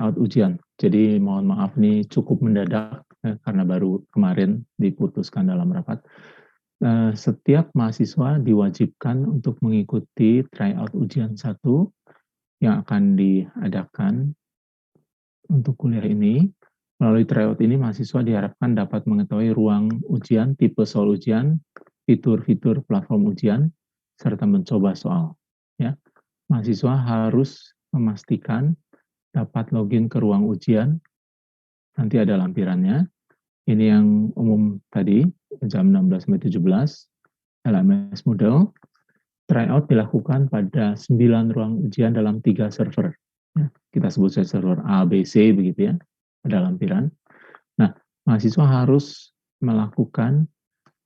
tryout ujian. Jadi mohon maaf nih cukup mendadak karena baru kemarin diputuskan dalam rapat. Setiap mahasiswa diwajibkan untuk mengikuti tryout ujian 1 yang akan diadakan untuk kuliah ini. Melalui tryout ini, mahasiswa diharapkan dapat mengetahui ruang ujian, tipe soal ujian, fitur-fitur platform ujian, serta mencoba soal. Ya, mahasiswa harus memastikan dapat login ke ruang ujian. Nanti ada lampirannya. Ini yang umum tadi, jam 16-17, LMS Moodle. Tryout dilakukan pada 9 ruang ujian dalam 3 server. Ya, kita sebut saja server A, B, C, begitu ya. Ada lampiran. Nah, mahasiswa harus melakukan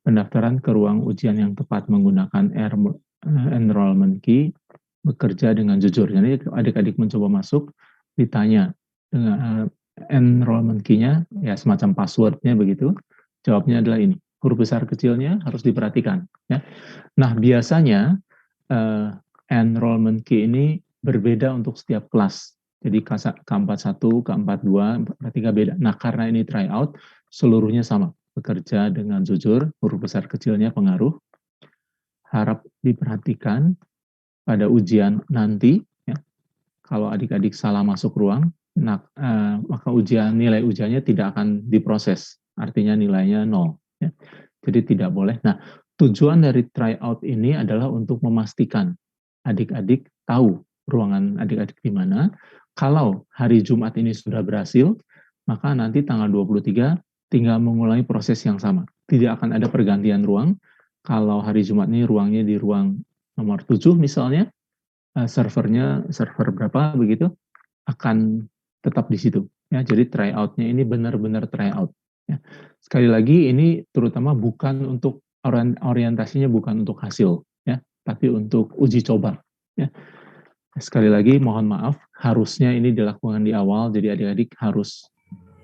pendaftaran ke ruang ujian yang tepat menggunakan enrollment key, bekerja dengan jujur. Jadi adik-adik mencoba masuk, ditanya dengan enrollment key-nya, ya semacam password-nya begitu, jawabnya adalah ini. Huruf besar kecilnya harus diperhatikan. Ya. Nah, biasanya enrollment key ini berbeda untuk setiap kelas. Jadi K41, K42, K43 beda. Nah, karena ini tryout, seluruhnya sama. Bekerja dengan jujur, huruf besar kecilnya pengaruh. Harap diperhatikan pada ujian nanti, ya, kalau adik-adik salah masuk ruang, maka nilai ujiannya tidak akan diproses. Artinya nilainya 0. Ya. Jadi tidak boleh. Nah, tujuan dari tryout ini adalah untuk memastikan adik-adik tahu ruangan adik-adik di mana. Kalau hari Jumat ini sudah berhasil, maka nanti tanggal 23 tinggal mengulangi proses yang sama. Tidak akan ada pergantian ruang. Kalau hari Jumat ini ruangnya di ruang nomor 7 misalnya, servernya server berapa begitu, akan tetap di situ. Ya, jadi tryout-nya ini benar-benar tryout. Ya. Sekali lagi ini terutama bukan untuk orientasinya bukan untuk hasil, ya, tapi untuk uji coba. Ya. Sekali lagi mohon maaf, harusnya ini dilakukan di awal, jadi adik-adik harus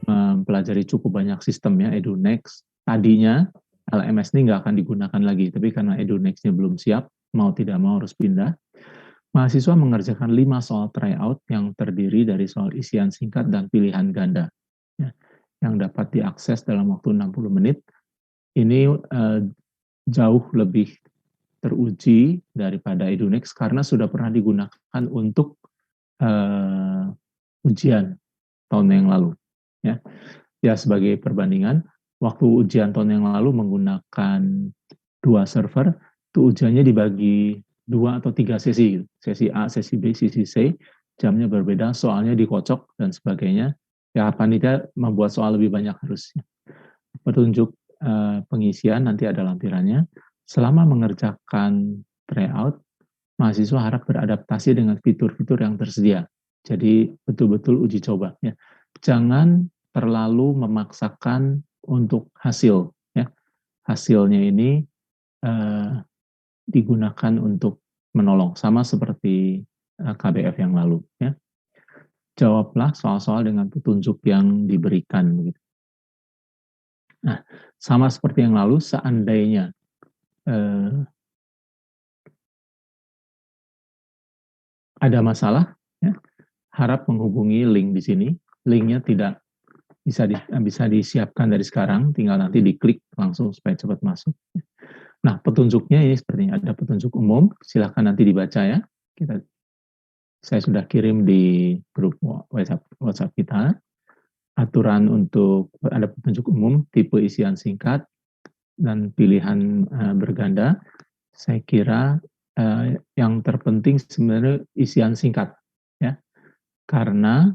mempelajari cukup banyak sistem ya, EduNext. Tadinya LMS ini nggak akan digunakan lagi, tapi karena EduNext-nya belum siap, mau tidak mau harus pindah. Mahasiswa mengerjakan 5 soal tryout yang terdiri dari soal isian singkat dan pilihan ganda, ya, yang dapat diakses dalam waktu 60 menit. Ini jauh lebih teruji daripada EduNext karena sudah pernah digunakan untuk ujian tahun yang lalu. Ya, ya sebagai perbandingan, waktu ujian tahun yang lalu menggunakan 2 server, itu ujiannya dibagi 2 atau 3 sesi, sesi A, sesi B, sesi C, jamnya berbeda, soalnya dikocok dan sebagainya. Ya panitia membuat soal lebih banyak harusnya. Petunjuk pengisian nanti ada lampirannya. Selama mengerjakan tryout, mahasiswa harap beradaptasi dengan fitur-fitur yang tersedia. Jadi betul-betul uji coba. Ya. Jangan terlalu memaksakan untuk hasil. Ya. Hasilnya ini digunakan untuk menolong, sama seperti KBF yang lalu. Ya. Jawablah soal-soal dengan petunjuk yang diberikan. Begitu. Nah, sama seperti yang lalu, seandainya ada masalah, ya, harap menghubungi link di sini. Linknya tidak bisa disiapkan dari sekarang, tinggal nanti diklik langsung supaya cepat masuk. Nah, petunjuknya ini sepertinya ada petunjuk umum, silahkan nanti dibaca ya. Saya sudah kirim di grup WhatsApp kita. Aturan untuk ada petunjuk umum, tipe isian singkat, dan pilihan berganda. Saya kira yang terpenting sebenarnya isian singkat, ya, karena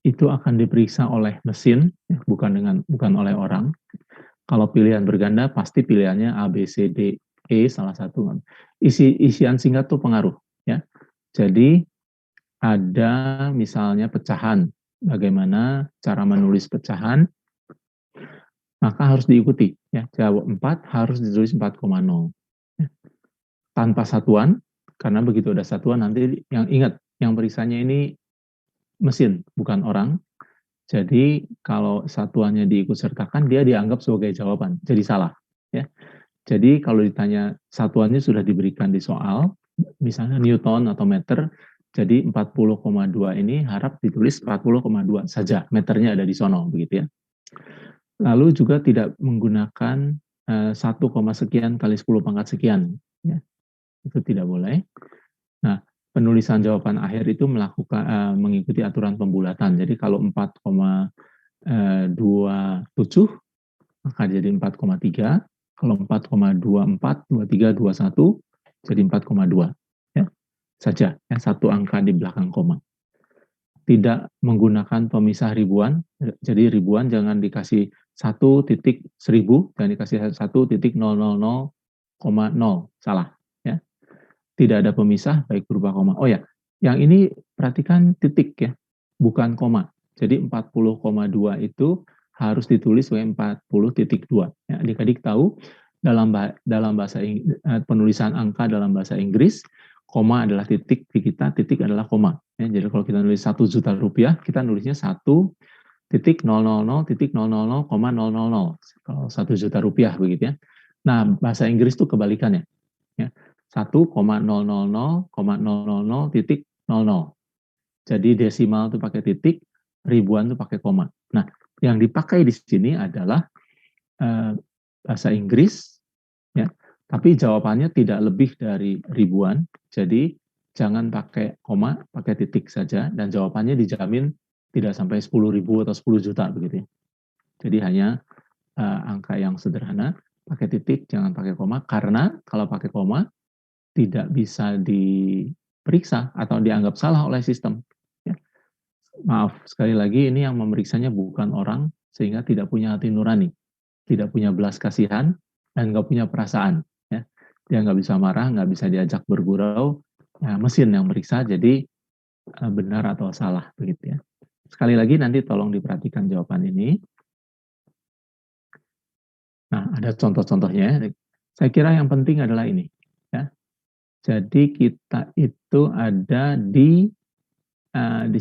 itu akan diperiksa oleh mesin, ya, bukan oleh orang. Kalau pilihan berganda pasti pilihannya A, B, C, D, E salah satu. Isian singkat itu pengaruh, ya. Jadi ada misalnya pecahan, bagaimana cara menulis pecahan, maka harus diikuti. Ya. Jawab 4 harus ditulis 4,0. Ya. Tanpa satuan, karena begitu ada satuan nanti yang periksanya ini mesin, bukan orang. Jadi kalau satuannya diikut sertakan, dia dianggap sebagai jawaban, jadi salah. Ya. Jadi kalau ditanya satuannya sudah diberikan di soal, misalnya Newton atau meter, Jadi 40,2 ini harap ditulis 40,2 saja, meternya ada di sono, begitu ya. Lalu juga tidak menggunakan 1, sekian kali 10 pangkat sekian, ya. Itu tidak boleh. Nah, penulisan jawaban akhir itu mengikuti aturan pembulatan. Jadi kalau 4,27 maka jadi 4,3. Kalau 4,24, 23, 21 jadi 4,2. Ya, saja. Ya, satu angka di belakang koma. Tidak menggunakan pemisah ribuan. Jadi ribuan jangan dikasih 1.1000, jangan dikasih 1.000,0. Salah. Ya. Tidak ada pemisah baik berupa koma. Oh ya, yang ini perhatikan titik ya, bukan koma. Jadi 40,2 itu harus ditulis sebagai 40,2. Ya, adik-adik tahu dalam bahasa penulisan angka dalam bahasa Inggris, koma adalah titik di kita, titik adalah koma. Ya, jadi kalau kita nulis 1 juta rupiah, kita nulisnya 1.000,000,000. Kalau 1 juta rupiah begitu ya. Nah, bahasa Inggris itu kebalikannya. Ya, 1,000,000,000. Jadi desimal itu pakai titik, ribuan itu pakai koma. Nah, yang dipakai di sini adalah bahasa Inggris, ya. Tapi jawabannya tidak lebih dari ribuan. Jadi jangan pakai koma, pakai titik saja, dan jawabannya dijamin tidak sampai 10.000 atau 10 juta begitu ya. Jadi hanya angka yang sederhana, pakai titik, jangan pakai koma, karena kalau pakai koma tidak bisa diperiksa atau dianggap salah oleh sistem. Ya. Maaf, sekali lagi ini yang memeriksanya bukan orang, sehingga tidak punya hati nurani, tidak punya belas kasihan, dan nggak punya perasaan. Ya. Dia nggak bisa marah, nggak bisa diajak bergurau, ya, mesin yang meriksa, jadi benar atau salah. Begitu ya. Sekali lagi nanti tolong diperhatikan jawaban ini. Nah, ada contoh-contohnya. Saya kira yang penting adalah ini. Ya. Jadi kita itu ada di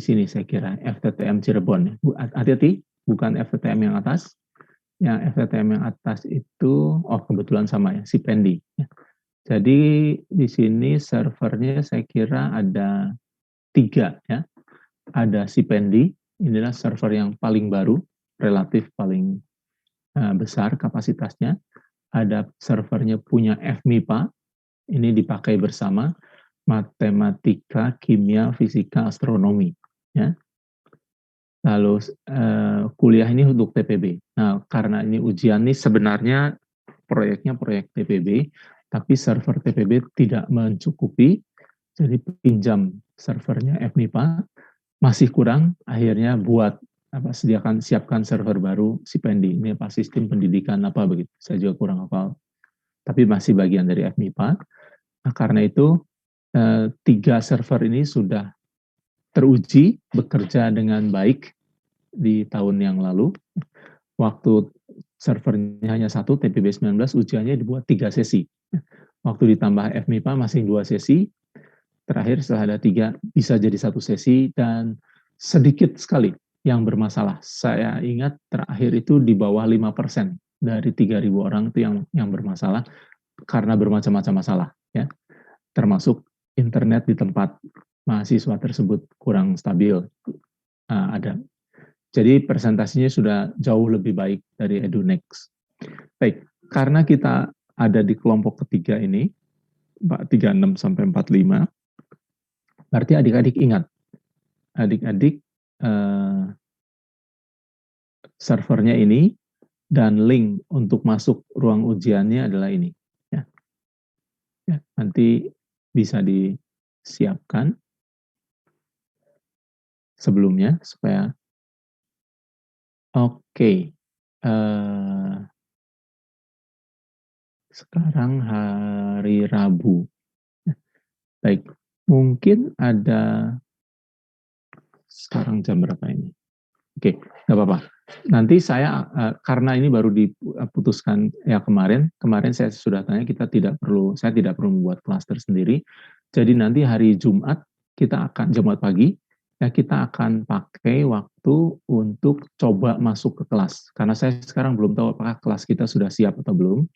sini saya kira FTTM Cirebon. Hati-hati, bukan FTTM yang atas. Yang FTTM yang atas itu, oh kebetulan sama ya, Sipendi. Ya. Jadi di sini servernya saya kira ada 3 ya. Ada Sipendi, inilah server yang paling baru, relatif paling besar kapasitasnya. Ada servernya punya FMIPA, ini dipakai bersama, matematika, kimia, fisika, astronomi. Ya. Lalu kuliah ini untuk TPB. Nah, karena ini ujian ini sebenarnya proyeknya proyek TPB, tapi server TPB tidak mencukupi, jadi pinjam servernya FMIPA, masih kurang, akhirnya siapkan server baru Sipendi. Ini apa, sistem pendidikan apa begitu, saya juga kurang hafal. Tapi masih bagian dari FMIPA. Nah, karena itu 3 server ini sudah teruji bekerja dengan baik di tahun yang lalu. Waktu servernya hanya 1, TPB 19, ujiannya dibuat 3 sesi. Waktu ditambah FMIPA masih 2 sesi, terakhir setelah ada 3 bisa jadi 1 sesi, dan sedikit sekali yang bermasalah. Saya ingat terakhir itu di bawah 5% dari 3.000 orang itu yang bermasalah karena bermacam-macam masalah. Ya. Termasuk internet di tempat mahasiswa tersebut kurang stabil. Ada. Jadi presentasinya sudah jauh lebih baik dari EduNext. Baik, karena kita ada di kelompok ketiga ini, 36 sampai 45, berarti adik-adik ingat, adik-adik servernya ini, dan link untuk masuk ruang ujiannya adalah ini. Ya. Ya, nanti bisa disiapkan sebelumnya supaya oke. Sekarang hari Rabu. Baik, mungkin ada sekarang jam berapa ini? Oke, nggak apa-apa. Nanti saya karena ini baru diputuskan ya kemarin saya sudah tanya saya tidak perlu membuat klaster sendiri. Jadi nanti hari Jumat Jumat pagi ya kita akan pakai waktu untuk coba masuk ke kelas. Karena saya sekarang belum tahu apakah kelas kita sudah siap atau belum.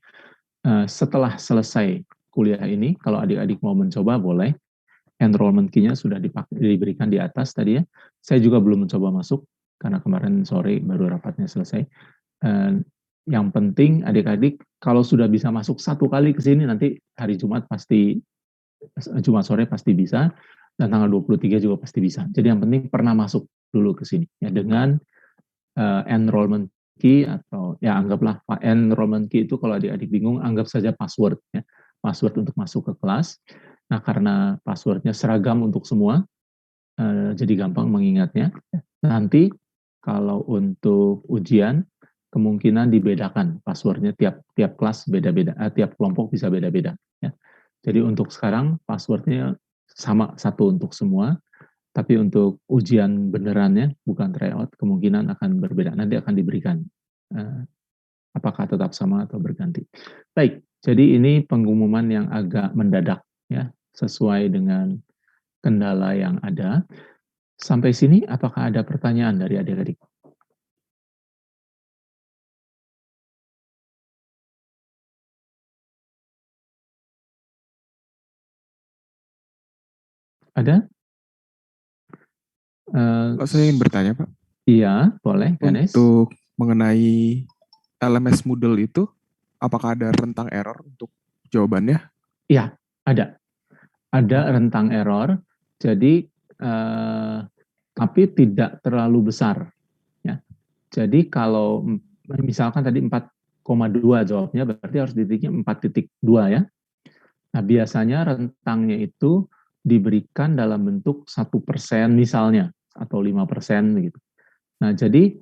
Setelah selesai kuliah ini, kalau adik-adik mau mencoba boleh. enrollment key-nya sudah diberikan di atas tadi ya. Saya juga belum mencoba masuk karena kemarin sore baru rapatnya selesai. Yang penting adik-adik kalau sudah bisa masuk satu kali ke sini nanti hari Jumat sore pasti bisa, dan tanggal 23 juga pasti bisa. Jadi yang penting pernah masuk dulu ke sini ya dengan enrollment key, atau ya anggaplah enrollment key itu kalau adik-adik bingung anggap saja password ya. Password untuk masuk ke kelas. Nah, karena passwordnya seragam untuk semua, jadi gampang mengingatnya. Nanti kalau untuk ujian, kemungkinan dibedakan passwordnya tiap kelas beda-beda, tiap kelompok bisa beda-beda. Ya. Jadi untuk sekarang passwordnya sama satu untuk semua, tapi untuk ujian benerannya bukan tryout kemungkinan akan berbeda. Nanti akan diberikan apakah tetap sama atau berganti. Baik, jadi ini pengumuman yang agak mendadak ya, sesuai dengan kendala yang ada. Sampai sini apakah ada pertanyaan dari adik-adik? Ada? Pak, saya ingin bertanya, Pak. Iya, boleh, Ganes. Untuk mengenai LMS Moodle itu, apakah ada rentang error untuk jawabannya? Iya, ada. Ada rentang error, jadi tapi tidak terlalu besar. Ya. Jadi kalau misalkan tadi 4,2 jawabnya, berarti harus titiknya 4,2 ya. Nah, biasanya rentangnya itu diberikan dalam bentuk 1% misalnya, atau 5% gitu. Nah, jadi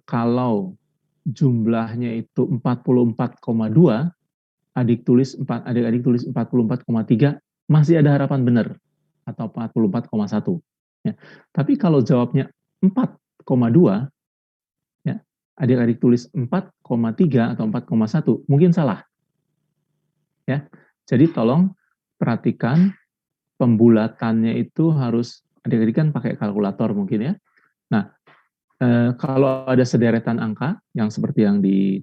kalau jumlahnya itu 44,2, adik-adik tulis 44,3, masih ada harapan benar, atau 44,1. Ya. Tapi kalau jawabnya 4,2, ya, adik-adik tulis 4,3 atau 4,1, mungkin salah. Ya. Jadi tolong perhatikan pembulatannya itu harus, adik-adik kan pakai kalkulator mungkin ya. Nah, kalau ada sederetan angka yang seperti yang di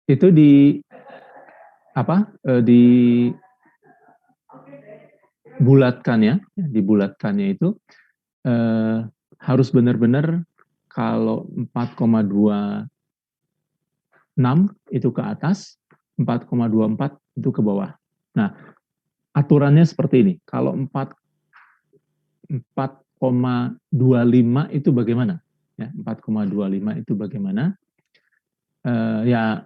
itu di apa? Dibulatkannya itu harus benar-benar kalau 4,26 itu ke atas, 4,24 itu ke bawah. Nah, aturannya seperti ini. Kalau 4,25 itu bagaimana? Ya, 4,25 itu bagaimana? Ya,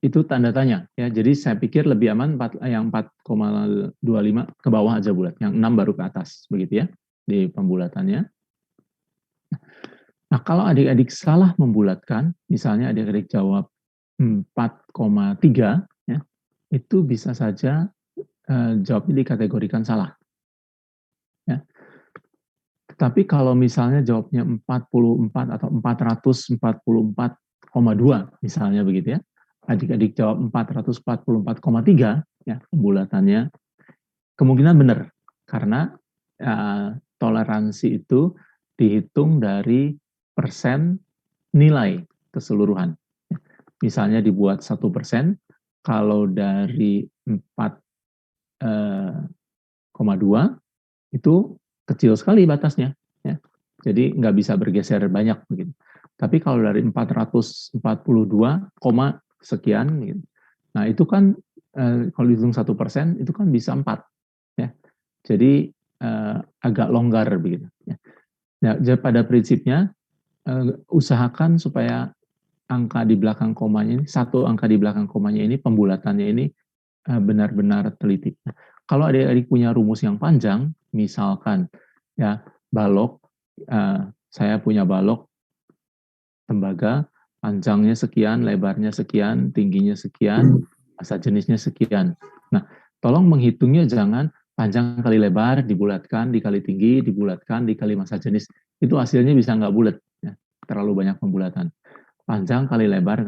itu tanda tanya. Ya, jadi saya pikir lebih aman yang 4,25 ke bawah aja bulat, yang 6 baru ke atas, begitu ya, di pembulatannya. Nah, kalau adik-adik salah membulatkan, misalnya adik-adik jawab 4,3, ya, itu bisa saja jawabnya dikategorikan salah. Ya. Tetapi kalau misalnya jawabnya 44 atau 444,2 misalnya begitu ya, adik-adik jawab 444,3, ya, pembulatannya kemungkinan benar, karena toleransi itu dihitung dari persen nilai keseluruhan. Misalnya dibuat 1%, kalau dari 4,2 itu kecil sekali batasnya. Ya. Jadi nggak bisa bergeser banyak begitu. Tapi kalau dari 442, sekian, gitu. Nah itu kan kalau dihitung 1% itu kan bisa 4. Ya. Jadi agak longgar begitu. Ya. Nah, pada prinsipnya usahakan supaya angka di belakang komanya ini, satu angka di belakang komanya ini, pembulatannya ini benar-benar teliti. Nah, kalau adik-adik punya rumus yang panjang, misalkan ya balok, saya punya balok tembaga, panjangnya sekian, lebarnya sekian, tingginya sekian, massa jenisnya sekian. Nah, tolong menghitungnya jangan panjang kali lebar dibulatkan dikali tinggi dibulatkan dikali massa jenis, itu hasilnya bisa nggak bulat, ya, terlalu banyak pembulatan. Panjang kali lebar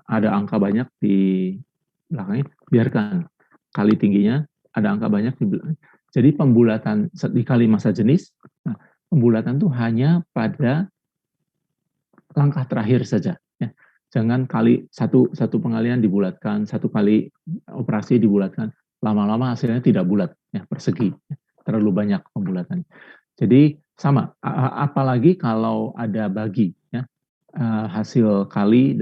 ada angka banyak di belakangnya, biarkan. Kali tingginya ada angka banyak di belakang. Jadi pembulatan dikali massa jenis, nah, pembulatan itu hanya pada langkah terakhir saja. Ya. Jangan kali satu pengalian dibulatkan, satu kali operasi dibulatkan, lama-lama hasilnya tidak bulat, ya, persegi, terlalu banyak pembulatan. Jadi sama, apalagi kalau ada bagi, ya, hasil kali,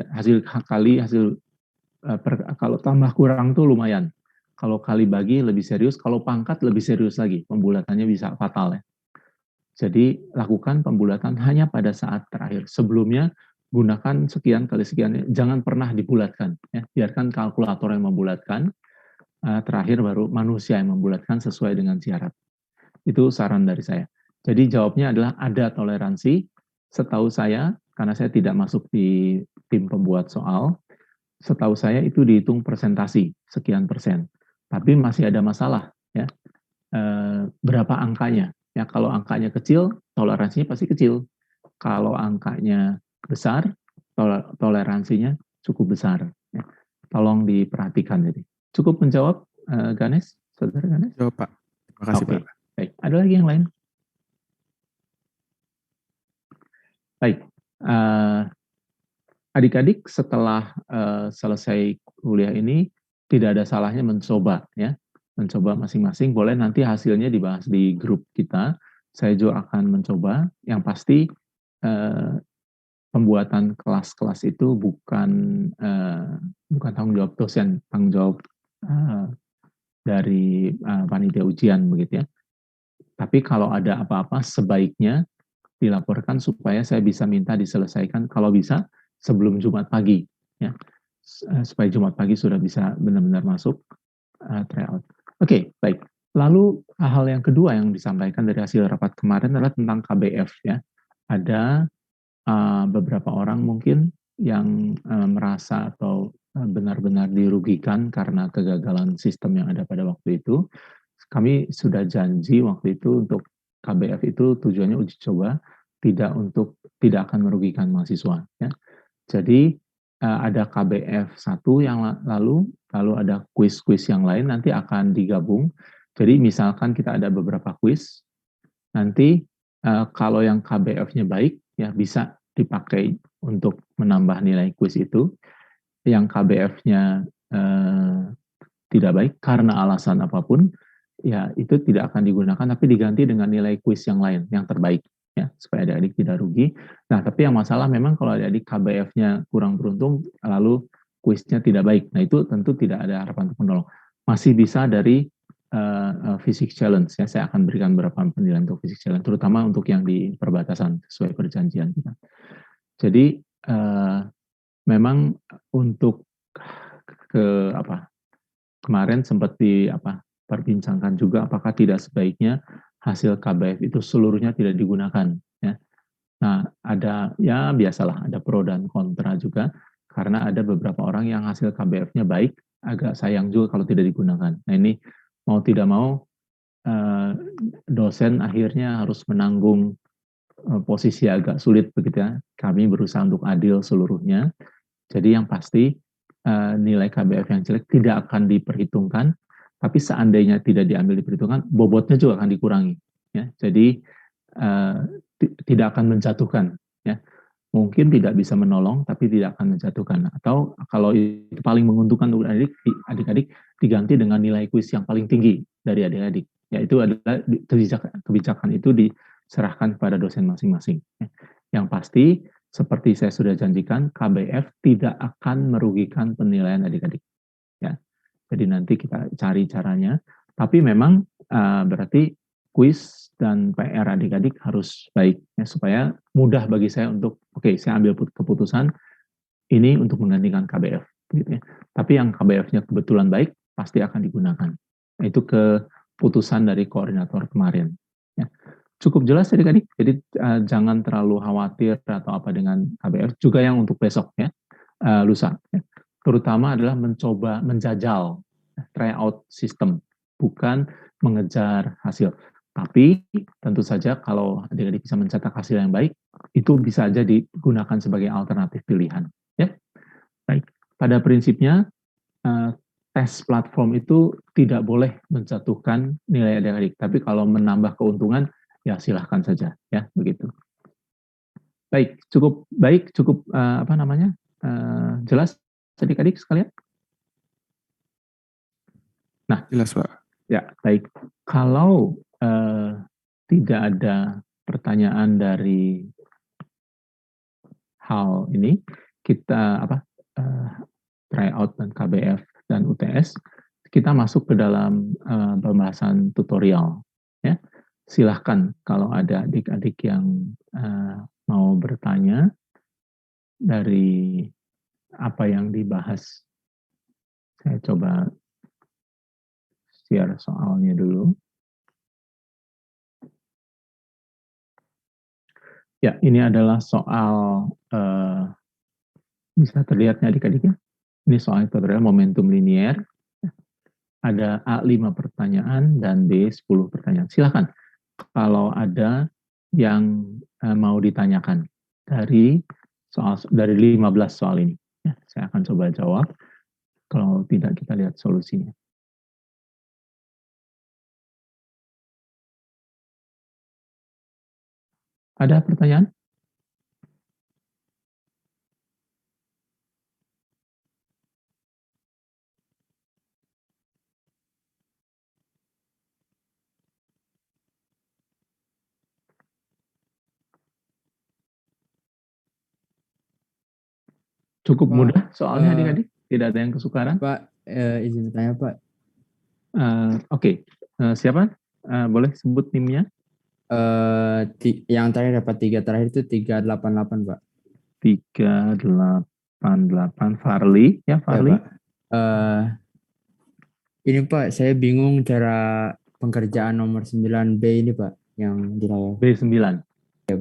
kalau tambah kurang tuh lumayan. Kalau kali bagi lebih serius, kalau pangkat lebih serius lagi, pembulatannya bisa fatal, ya. Jadi lakukan pembulatan hanya pada saat terakhir. Sebelumnya gunakan sekian kali sekian, jangan pernah dibulatkan, ya. Biarkan kalkulator yang membulatkan, terakhir baru manusia yang membulatkan sesuai dengan syarat. Itu saran dari saya. Jadi jawabnya adalah ada toleransi. Setahu saya, karena saya tidak masuk di tim pembuat soal, setahu saya itu dihitung persentasi, sekian persen. Tapi masih ada masalah, ya. Berapa angkanya? Ya, kalau angkanya kecil, toleransinya pasti kecil. Kalau angkanya besar, toleransinya cukup besar. Ya. Tolong diperhatikan. Jadi cukup menjawab, Ganes, saudara Ganes? Jawab, Pak. Terima kasih, Oke, Pak. baik. Ada lagi yang lain? Baik. Adik-adik setelah selesai kuliah ini tidak ada salahnya mencoba, ya, mencoba masing-masing. Boleh nanti hasilnya dibahas di grup kita. Saya juga akan mencoba. Yang pasti pembuatan kelas-kelas itu bukan tanggung jawab dosen, tanggung jawab dari panitia ujian, begitu, ya. Tapi kalau ada apa-apa sebaiknya dilaporkan supaya saya bisa minta diselesaikan kalau bisa sebelum Jumat pagi, ya, supaya Jumat pagi sudah bisa benar-benar masuk tryout. Oke, baik. Lalu hal yang kedua yang disampaikan dari hasil rapat kemarin adalah tentang KBF, ya. Ada beberapa orang mungkin yang merasa atau benar-benar dirugikan karena kegagalan sistem yang ada pada waktu itu. Kami sudah janji waktu itu untuk KBF itu tujuannya uji coba, tidak akan merugikan mahasiswa, ya. Jadi ada KBF 1 yang lalu ada kuis-kuis yang lain nanti akan digabung. Jadi misalkan kita ada beberapa kuis, nanti kalau yang KBF-nya baik, ya bisa dipakai untuk menambah nilai kuis itu. Yang KBF-nya tidak baik karena alasan apapun, ya itu tidak akan digunakan, tapi diganti dengan nilai kuis yang lain, yang terbaik, ya, supaya adik-adik tidak rugi. Nah, tapi yang masalah memang kalau adik-adik KBF-nya kurang beruntung, lalu kuisnya tidak baik. Nah, itu tentu tidak ada harapan untuk menolong. Masih bisa dari physics challenge, ya. Saya akan berikan beberapa penilaian untuk physics challenge, terutama untuk yang di perbatasan sesuai perjanjian kita. Jadi memang untuk kemarin sempat perbincangkan juga apakah tidak sebaiknya hasil KBF itu seluruhnya tidak digunakan, ya. Nah, ada, ya biasalah, ada pro dan kontra juga, karena ada beberapa orang yang hasil KBF-nya baik, agak sayang juga kalau tidak digunakan. Nah, ini mau tidak mau dosen akhirnya harus menanggung posisi agak sulit, begitu, ya. Kami berusaha untuk adil seluruhnya. Jadi yang pasti nilai KBF yang jelek tidak akan diperhitungkan, tapi seandainya tidak diambil diperhitungkan, bobotnya juga akan dikurangi, ya. Jadi tidak akan menjatuhkan, ya. Mungkin tidak bisa menolong, tapi tidak akan menjatuhkan. Atau kalau itu paling menguntungkan untuk adik-adik, diganti dengan nilai kuis yang paling tinggi dari adik-adik. Ya, itu adalah kebijakan itu diserahkan kepada dosen masing-masing. Yang pasti, seperti saya sudah janjikan, KBF tidak akan merugikan penilaian adik-adik, ya. Jadi nanti kita cari caranya. Tapi memang berarti kuis dan PR adik-adik harus baik, ya, supaya mudah bagi saya untuk saya ambil keputusan ini untuk menggantikan KBF, gitu, ya. Tapi yang KBF-nya kebetulan baik pasti akan digunakan. Nah, itu keputusan dari koordinator kemarin, ya. Cukup jelas adik-adik. Jadi jangan terlalu khawatir atau apa dengan KBF. Juga yang untuk besok, ya, lusa, ya. Terutama adalah mencoba menjajal tryout sistem, bukan mengejar hasil. Tapi tentu saja kalau adik-adik bisa mencetak hasil yang baik, itu bisa saja digunakan sebagai alternatif pilihan, ya. Baik. Pada prinsipnya tes platform itu tidak boleh menjatuhkan nilai adik-adik, tapi kalau menambah keuntungan, ya silahkan saja, ya, begitu. Baik, cukup Jelas adik-adik sekalian? Nah, Jelas, Pak. ya, baik. Kalau tidak ada pertanyaan dari hal ini, kita tryout dan KBF dan UTS, kita masuk ke dalam pembahasan tutorial. Ya, silahkan kalau ada adik-adik yang mau bertanya dari apa yang dibahas. Saya coba share soalnya dulu. Ya, ini adalah soal, bisa terlihatnya adik-adiknya. Ini soal tutorial momentum linier. Ada A5 pertanyaan dan B10 pertanyaan. Silahkan, kalau ada yang mau ditanyakan dari 15 soal ini. Ya, saya akan coba jawab. Kalau tidak, kita lihat solusinya. Ada pertanyaan? Cukup Pak, mudah soalnya adik-adik, tidak ada yang kesukaran. Pak, izin bertanya Pak. Oke. Siapa? Boleh sebut timnya? Yang terakhir dapat 3 terakhir itu 388 Pak. 388 Farli, ya Farli. Ya, Pak. Ini Pak, saya bingung cara pengerjaan nomor 9B ini Pak, yang di layar. B9. Ya,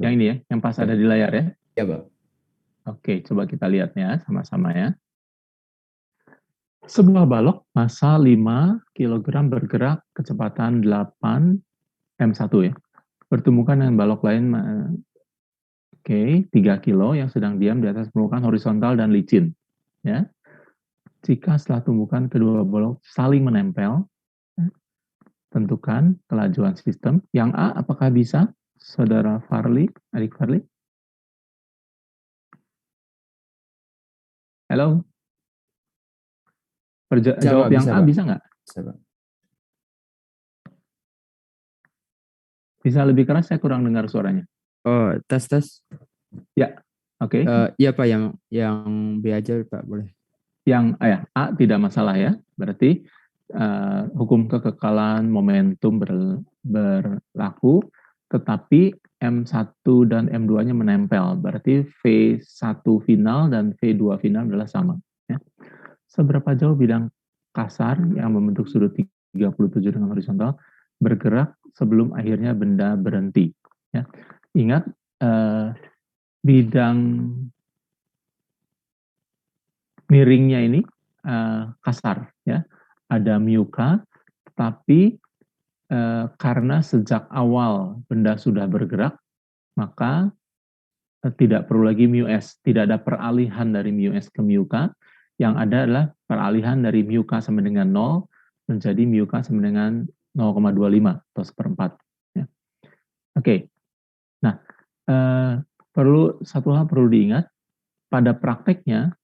Pak. Yang ini ya, yang pas ada di layar ya. Ya Pak. Oke, coba kita lihat ya, sama-sama ya. Sebuah balok massa 5 kg bergerak kecepatan 8 M1 ya. Bertemukan dengan balok lain 3 kilo yang sedang diam di atas permukaan horizontal dan licin. Ya. Jika setelah tumbukan kedua balok saling menempel, tentukan kelajuan sistem. Yang A, apakah bisa? Saudara Farli, adik Farli? Halo? Jawab yang A, bisa nggak? Bisa, Pak. Bisa lebih keras, saya kurang dengar suaranya. Oh, tes. Ya, oke. Iya Pak, yang B aja Pak, boleh. Yang A tidak masalah ya. Berarti hukum kekekalan momentum berlaku, tetapi M1 dan M2-nya menempel. Berarti V1 final dan V2 final adalah sama. Ya. Seberapa jauh bidang kasar yang membentuk sudut 37 dengan horizontal bergerak sebelum akhirnya benda berhenti. Ya. Ingat, bidang miringnya ini kasar, ya. Ada muka, tapi karena sejak awal benda sudah bergerak, maka tidak perlu lagi μs, tidak ada peralihan dari μs ke μk, yang ada adalah peralihan dari μk sama dengan 0 menjadi μk sama dengan 0,25 atau seperempat. Ya. Oke, nah satu hal perlu diingat, pada prakteknya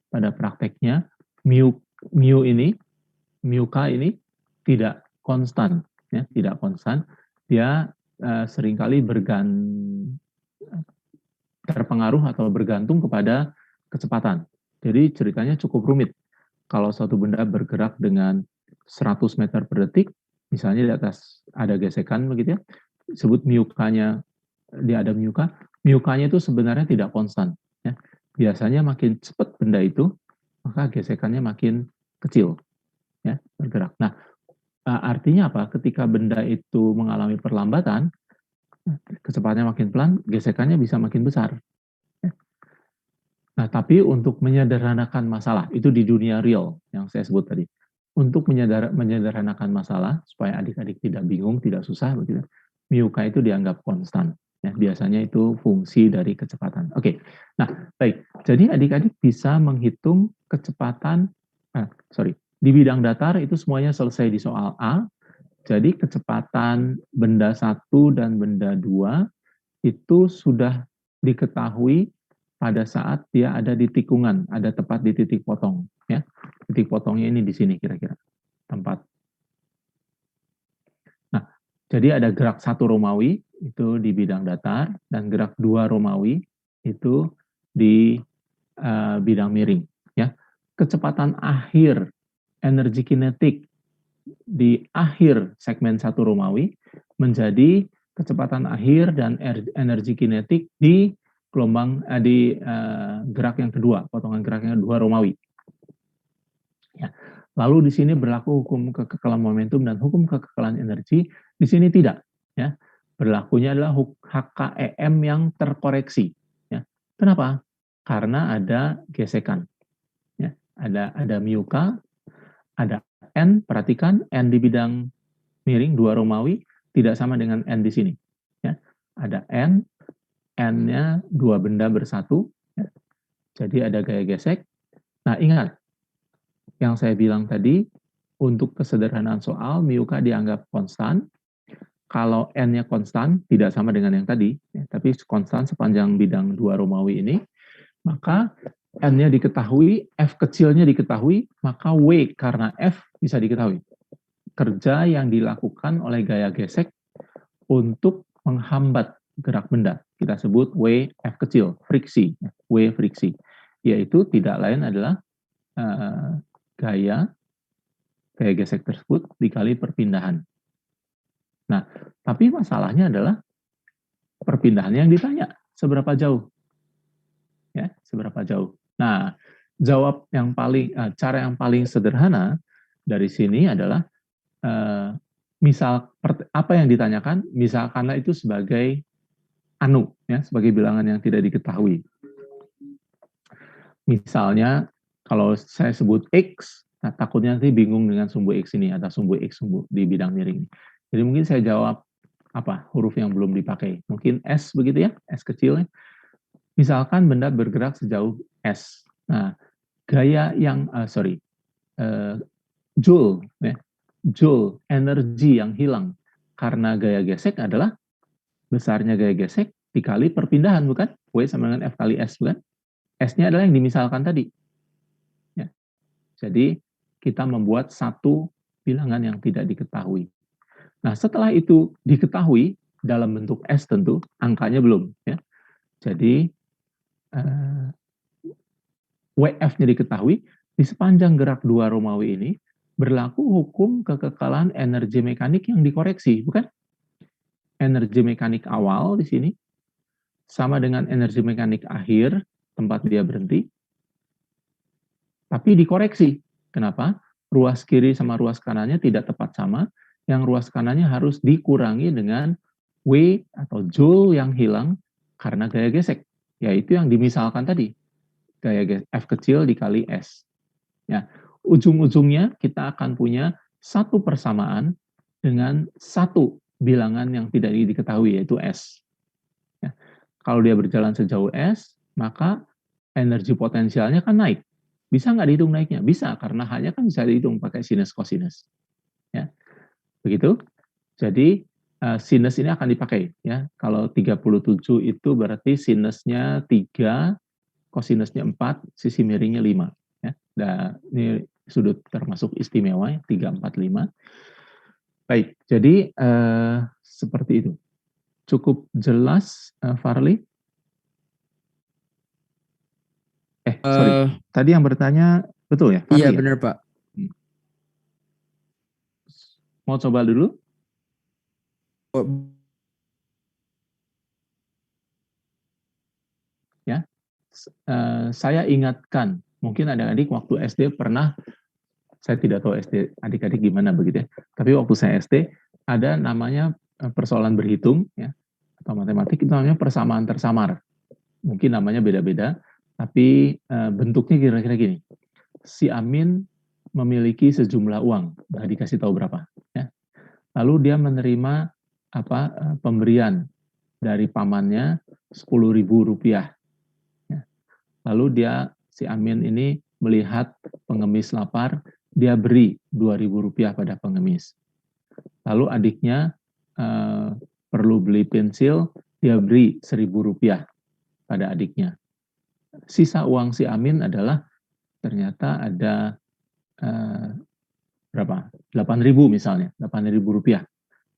μk ini tidak konstan, ya, tidak konstan. Dia seringkali terpengaruh atau bergantung kepada kecepatan. Jadi ceritanya cukup rumit. Kalau suatu benda bergerak dengan 100 meter per detik, misalnya di atas ada gesekan begitu ya, sebut μk-nya, dia ada μk-nya itu sebenarnya tidak konstan. Ya. Biasanya makin cepat benda itu, maka gesekannya makin kecil, ya, bergerak. Nah, artinya apa? Ketika benda itu mengalami perlambatan, kecepatannya makin pelan, gesekannya bisa makin besar. Nah, tapi untuk menyederhanakan masalah, itu di dunia real yang saya sebut tadi. Untuk menyederhanakan masalah, supaya adik-adik tidak bingung, tidak susah, begitu, μk itu dianggap konstan. Ya, biasanya itu fungsi dari kecepatan. Oke, nah baik. Jadi adik-adik bisa menghitung kecepatan, di bidang datar itu semuanya selesai di soal A. Jadi kecepatan benda 1 dan benda 2 itu sudah diketahui pada saat dia ada di tikungan, ada tepat di titik potong. Ya, titik potongnya ini di sini kira-kira tempat. Nah, jadi ada gerak 1 Romawi itu di bidang datar dan gerak 2 Romawi itu di bidang miring. Ya, kecepatan akhir energi kinetik di akhir segmen 1 Romawi menjadi kecepatan akhir dan energi kinetik di gelombang di gerak yang kedua, potongan gerak yang kedua Romawi. Ya. Lalu di sini berlaku hukum kekekalan momentum dan hukum kekekalan energi. Di sini tidak. Ya. Berlakunya adalah HKEM yang terkoreksi. Ya. Kenapa? Karena ada gesekan. Ya. Ada mu K, ada N, perhatikan N di bidang miring 2 Romawi tidak sama dengan N di sini. Ya. Ada N, N-nya 2 benda bersatu. Ya. Jadi ada gaya gesek. Nah, ingat, yang saya bilang tadi, untuk kesederhanaan soal, mu K dianggap konstan. Kalau N-nya konstan, tidak sama dengan yang tadi, ya, tapi konstan sepanjang bidang 2 Romawi ini, maka N-nya diketahui, F kecilnya diketahui, maka W karena F bisa diketahui. Kerja yang dilakukan oleh gaya gesek untuk menghambat gerak benda. Kita sebut W F kecil, friksi, W friksi. Yaitu tidak lain adalah gaya gesek tersebut dikali perpindahan. Nah, tapi masalahnya adalah perpindahan yang ditanya, seberapa jauh? Ya, seberapa jauh? Nah, cara yang paling sederhana dari sini adalah misal apa yang ditanyakan, misalkanlah itu sebagai anu, ya, sebagai bilangan yang tidak diketahui. Misalnya, kalau saya sebut X, nah takutnya nanti bingung dengan sumbu X ini, atau sumbu X di bidang miring. Jadi mungkin saya jawab apa huruf yang belum dipakai. Mungkin S begitu ya, S kecilnya. Misalkan benda bergerak sejauh S. Nah, gaya yang, joule, ya, joule, energi yang hilang karena gaya gesek adalah besarnya gaya gesek dikali perpindahan, bukan? W sama dengan F kali S, bukan? S-nya adalah yang dimisalkan tadi. Ya. Jadi, kita membuat satu bilangan yang tidak diketahui. Nah, setelah itu diketahui, dalam bentuk S tentu, angkanya belum. Ya. Jadi, WF-nya diketahui, di sepanjang gerak 2 Romawi ini, berlaku hukum kekekalan energi mekanik yang dikoreksi, bukan? Energi mekanik awal di sini, sama dengan energi mekanik akhir, tempat dia berhenti, tapi dikoreksi. Kenapa? Ruas kiri sama ruas kanannya tidak tepat sama, yang ruas kanannya harus dikurangi dengan W atau joule yang hilang karena gaya gesek, yaitu yang dimisalkan tadi, gaya F kecil dikali S. Ya, ujung-ujungnya kita akan punya satu persamaan dengan satu bilangan yang tidak diketahui, yaitu S. Ya. Kalau dia berjalan sejauh S, maka energi potensialnya kan naik. Bisa nggak dihitung naiknya? Bisa, karena hanya kan bisa dihitung pakai sinus kosinus. Ya. Begitu. Jadi, sinus ini akan dipakai. Ya. Kalau 37 itu berarti sinusnya 3, kosinusnya 4, sisi miringnya 5. Ya. Nah, ini sudut termasuk istimewa, 3, 4, 5. Baik, jadi seperti itu. Cukup jelas, Farli? Sorry. Tadi yang bertanya, betul ya? Farli, iya, ya? benar Pak. Mau coba dulu? Ya, saya ingatkan, mungkin adik-adik waktu SD pernah, saya tidak tahu SD adik-adik gimana begitu ya, tapi waktu saya SD ada namanya persoalan berhitung, ya, atau matematik, itu namanya persamaan tersamar. Mungkin namanya beda-beda, tapi bentuknya kira-kira gini. Si Amin memiliki sejumlah uang, nggak dikasih tahu berapa. Ya. Lalu dia menerima pemberian dari pamannya Rp10.000. Ya. Lalu si Amin ini melihat pengemis lapar, dia beri Rp2.000 pada pengemis. Lalu adiknya perlu beli pensil, dia beri Rp1.000 pada adiknya. sisa uang si Amin adalah ternyata ada berapa? 8.000 misalnya, 8.000 rupiah.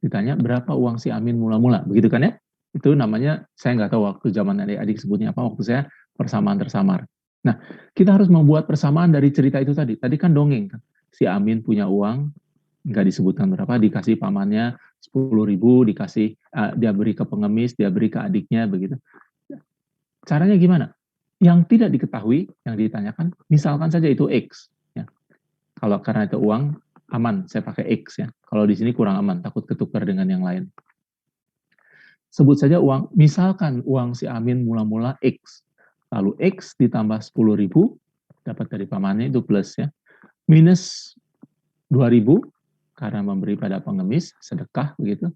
Ditanya berapa uang si Amin mula-mula, begitu kan ya? Itu namanya, saya nggak tahu waktu zaman adik-adik sebutnya apa, waktu saya persamaan tersamar. Nah, kita harus membuat persamaan dari cerita itu tadi. Tadi kan dongeng, kan? Si Amin punya uang, nggak disebutkan berapa, dikasih pamannya 10.000, dikasih, dia beri ke pengemis, dia beri ke adiknya, begitu. Caranya gimana? Yang tidak diketahui, yang ditanyakan, misalkan saja itu X. Ya. Kalau karena itu uang, aman, saya pakai X ya. Kalau di sini kurang aman, takut ketukar dengan yang lain. Sebut saja uang, misalkan uang si Amin mula-mula X. Lalu X ditambah 10.000, dapat dari pamannya itu plus ya. Minus 2.000, karena memberi pada pengemis, sedekah begitu.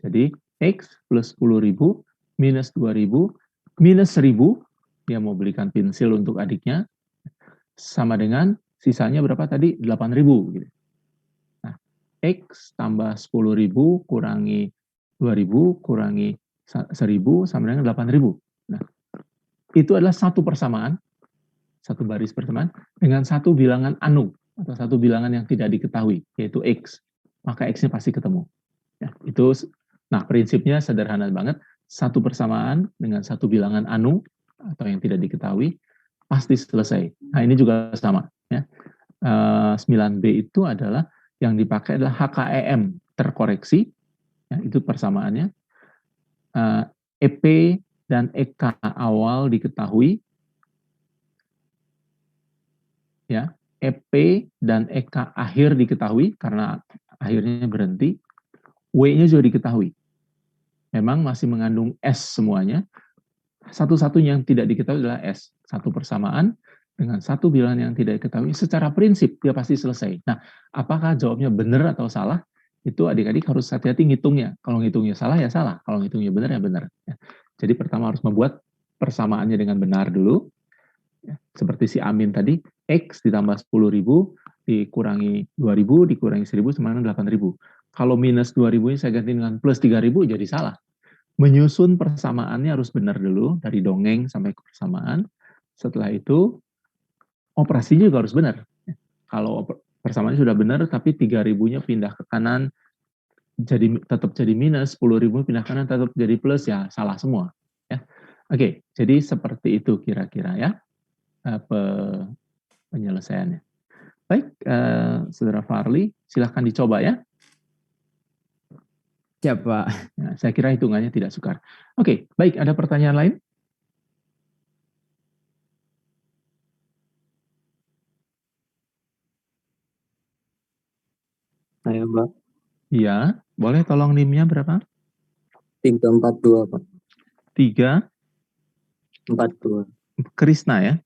Jadi X plus 10.000, minus 2.000, minus 1.000, dia mau belikan pensil untuk adiknya, sama dengan sisanya berapa tadi? 8.000 gitu. Nah, X tambah 10.000 kurangi 2.000 kurangi 1.000 sama dengan 8.000. Nah, itu adalah satu persamaan, satu baris persamaan dengan satu bilangan anu atau satu bilangan yang tidak diketahui, yaitu X. Maka X-nya pasti ketemu. Ya, itu, nah prinsipnya sederhana banget, satu persamaan dengan satu bilangan anu atau yang tidak diketahui pasti selesai. Nah ini juga sama. Ya. 9B itu adalah yang dipakai adalah HKEM terkoreksi, ya, itu persamaannya. EP dan EK awal diketahui, ya. EP dan EK akhir diketahui karena akhirnya berhenti. W-nya juga diketahui. Memang masih mengandung S semuanya. Satu-satunya yang tidak diketahui adalah S. Satu persamaan dengan satu bilangan yang tidak diketahui. Secara prinsip dia pasti selesai. Nah, apakah jawabnya benar atau salah? Itu adik-adik harus hati-hati ngitungnya. Kalau ngitungnya salah ya salah. Kalau ngitungnya benar ya benar. Jadi pertama harus membuat persamaannya dengan benar dulu. Seperti si Amin tadi, X ditambah 10.000 dikurangi 2.000 dikurangi 1.000 sama dengan 8.000. Kalau minus 2.000 ini saya ganti dengan plus 3.000 jadi salah. Menyusun persamaannya harus benar dulu, dari dongeng sampai ke persamaan. Setelah itu, operasinya juga harus benar. Kalau persamaannya sudah benar, tapi 3.000-nya pindah ke kanan, tetap jadi minus, 10.000 pindah ke kanan, tetap jadi plus, ya salah semua. Ya. Oke, jadi seperti itu kira-kira ya penyelesaiannya. Baik, Saudara Farli, silahkan dicoba ya. Siap, Pak. Nah, saya kira hitungannya tidak sukar. Oke, baik, ada pertanyaan lain? Saya, Pak. Iya, boleh tolong NIM-nya berapa? 342, Pak. 342. Krisna ya?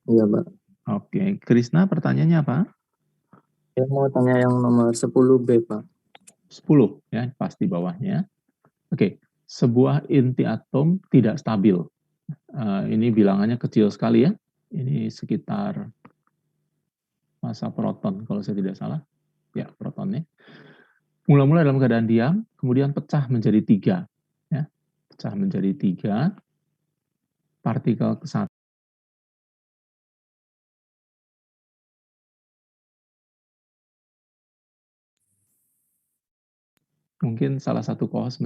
Iya, Pak. Oke, Krisna pertanyaannya apa? Saya mau tanya yang nomor 10B, Pak. 10 ya, pas di bawahnya. Oke, sebuah inti atom tidak stabil. Ini bilangannya kecil sekali ya. Ini sekitar massa proton kalau saya tidak salah. Ya, protonnya. Mula-mula dalam keadaan diam, kemudian pecah menjadi 3. Ya, pecah menjadi 3. Partikel ke 1. Mungkin salah satu co-host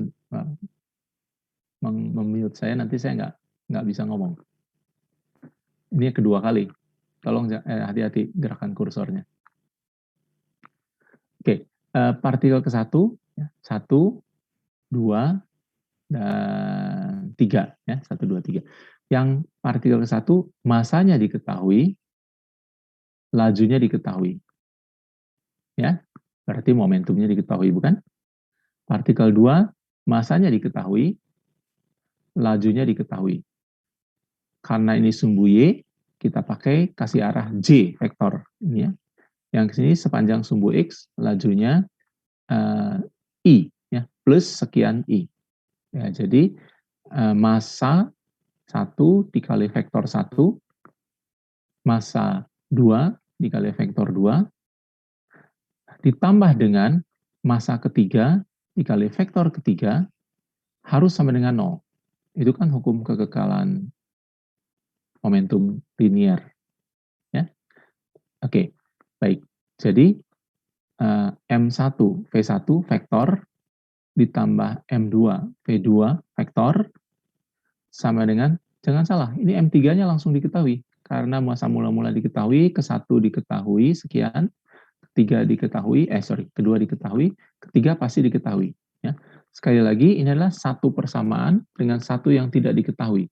mem-mute saya, nanti saya nggak bisa ngomong. Ini kedua kali. Tolong hati-hati gerakan kursornya. Oke, partikel ke 1, 1, 2, dan 3. Ya, 1, 2, 3. Yang partikel ke 1, masanya diketahui, lajunya diketahui. Ya, berarti momentumnya diketahui, bukan? Partikel 2, masanya diketahui, lajunya diketahui. Karena ini sumbu Y, kita pakai kasih arah J vektor ini ya. Yang ke sini sepanjang sumbu X, lajunya I ya, plus sekian I. Ya, jadi massa 1 dikali vektor 1, massa 2 dikali vektor 2, ditambah dengan massa ketiga dikali vektor ketiga, harus sama dengan 0. Itu kan hukum kekekalan momentum linear. Ya. Oke, baik. Jadi M1 V1 vektor ditambah M2 V2 vektor sama dengan, jangan salah, ini M3-nya langsung diketahui. Karena masa mula-mula diketahui, ke-1 diketahui, sekian, kedua diketahui, ketiga pasti diketahui. Ya. Sekali lagi, ini adalah satu persamaan dengan satu yang tidak diketahui.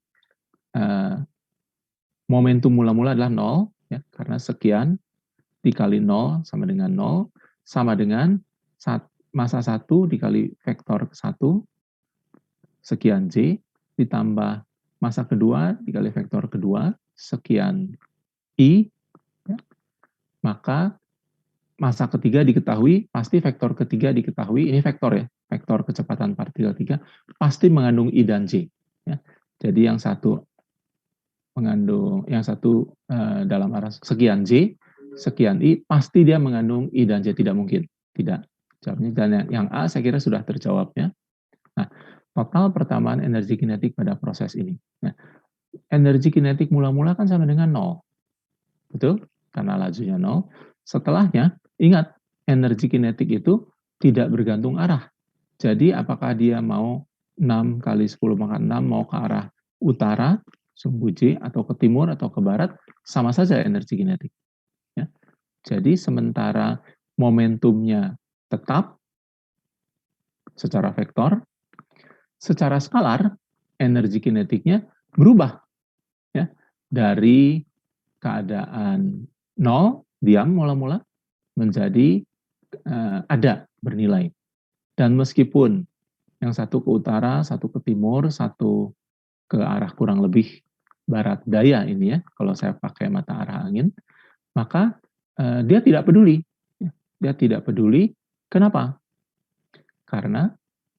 Momentum mula-mula adalah 0, ya, karena sekian dikali 0 sama dengan 0, sama dengan masa 1 dikali vektor ke-1, sekian J, ditambah masa kedua dikali vektor kedua, sekian I, ya. Maka masa ketiga diketahui, pasti vektor ketiga diketahui, ini vektor ya, vektor kecepatan partikel 3, pasti mengandung I dan J. Ya. Jadi yang satu mengandung, yang satu dalam arah sekian J, sekian I, pasti dia mengandung I dan J, tidak mungkin. Tidak. Jawabnya, dan yang A saya kira sudah terjawab ya. Nah, total pertambahan energi kinetik pada proses ini. Nah, energi kinetik mula-mula kan sama dengan 0. Betul? Karena lajunya 0. Setelahnya, ingat, energi kinetik itu tidak bergantung arah. Jadi, apakah dia mau 6 kali 10 pangkat 6 mau ke arah utara, sumbu J, atau ke timur, atau ke barat, sama saja energi kinetik. Ya. Jadi, sementara momentumnya tetap secara vektor, secara skalar, energi kinetiknya berubah. Ya, dari keadaan 0, diam mula-mula, menjadi ada, bernilai. Dan meskipun yang satu ke utara, satu ke timur, satu ke arah kurang lebih barat daya ini ya, kalau saya pakai mata arah angin, maka dia tidak peduli. Dia tidak peduli. Kenapa? Karena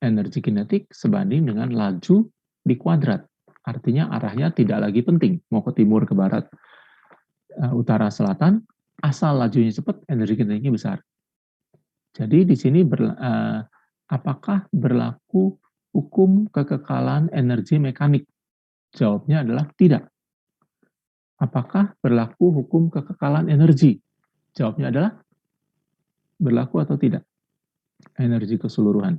energi kinetik sebanding dengan laju di kuadrat. Artinya arahnya tidak lagi penting. Mau ke timur, ke barat, utara, selatan, asal lajunya cepat, energi kinetiknya besar. Jadi di sini apakah berlaku hukum kekekalan energi mekanik? Jawabnya adalah tidak. Apakah berlaku hukum kekekalan energi? Jawabnya adalah berlaku atau tidak. Energi keseluruhan.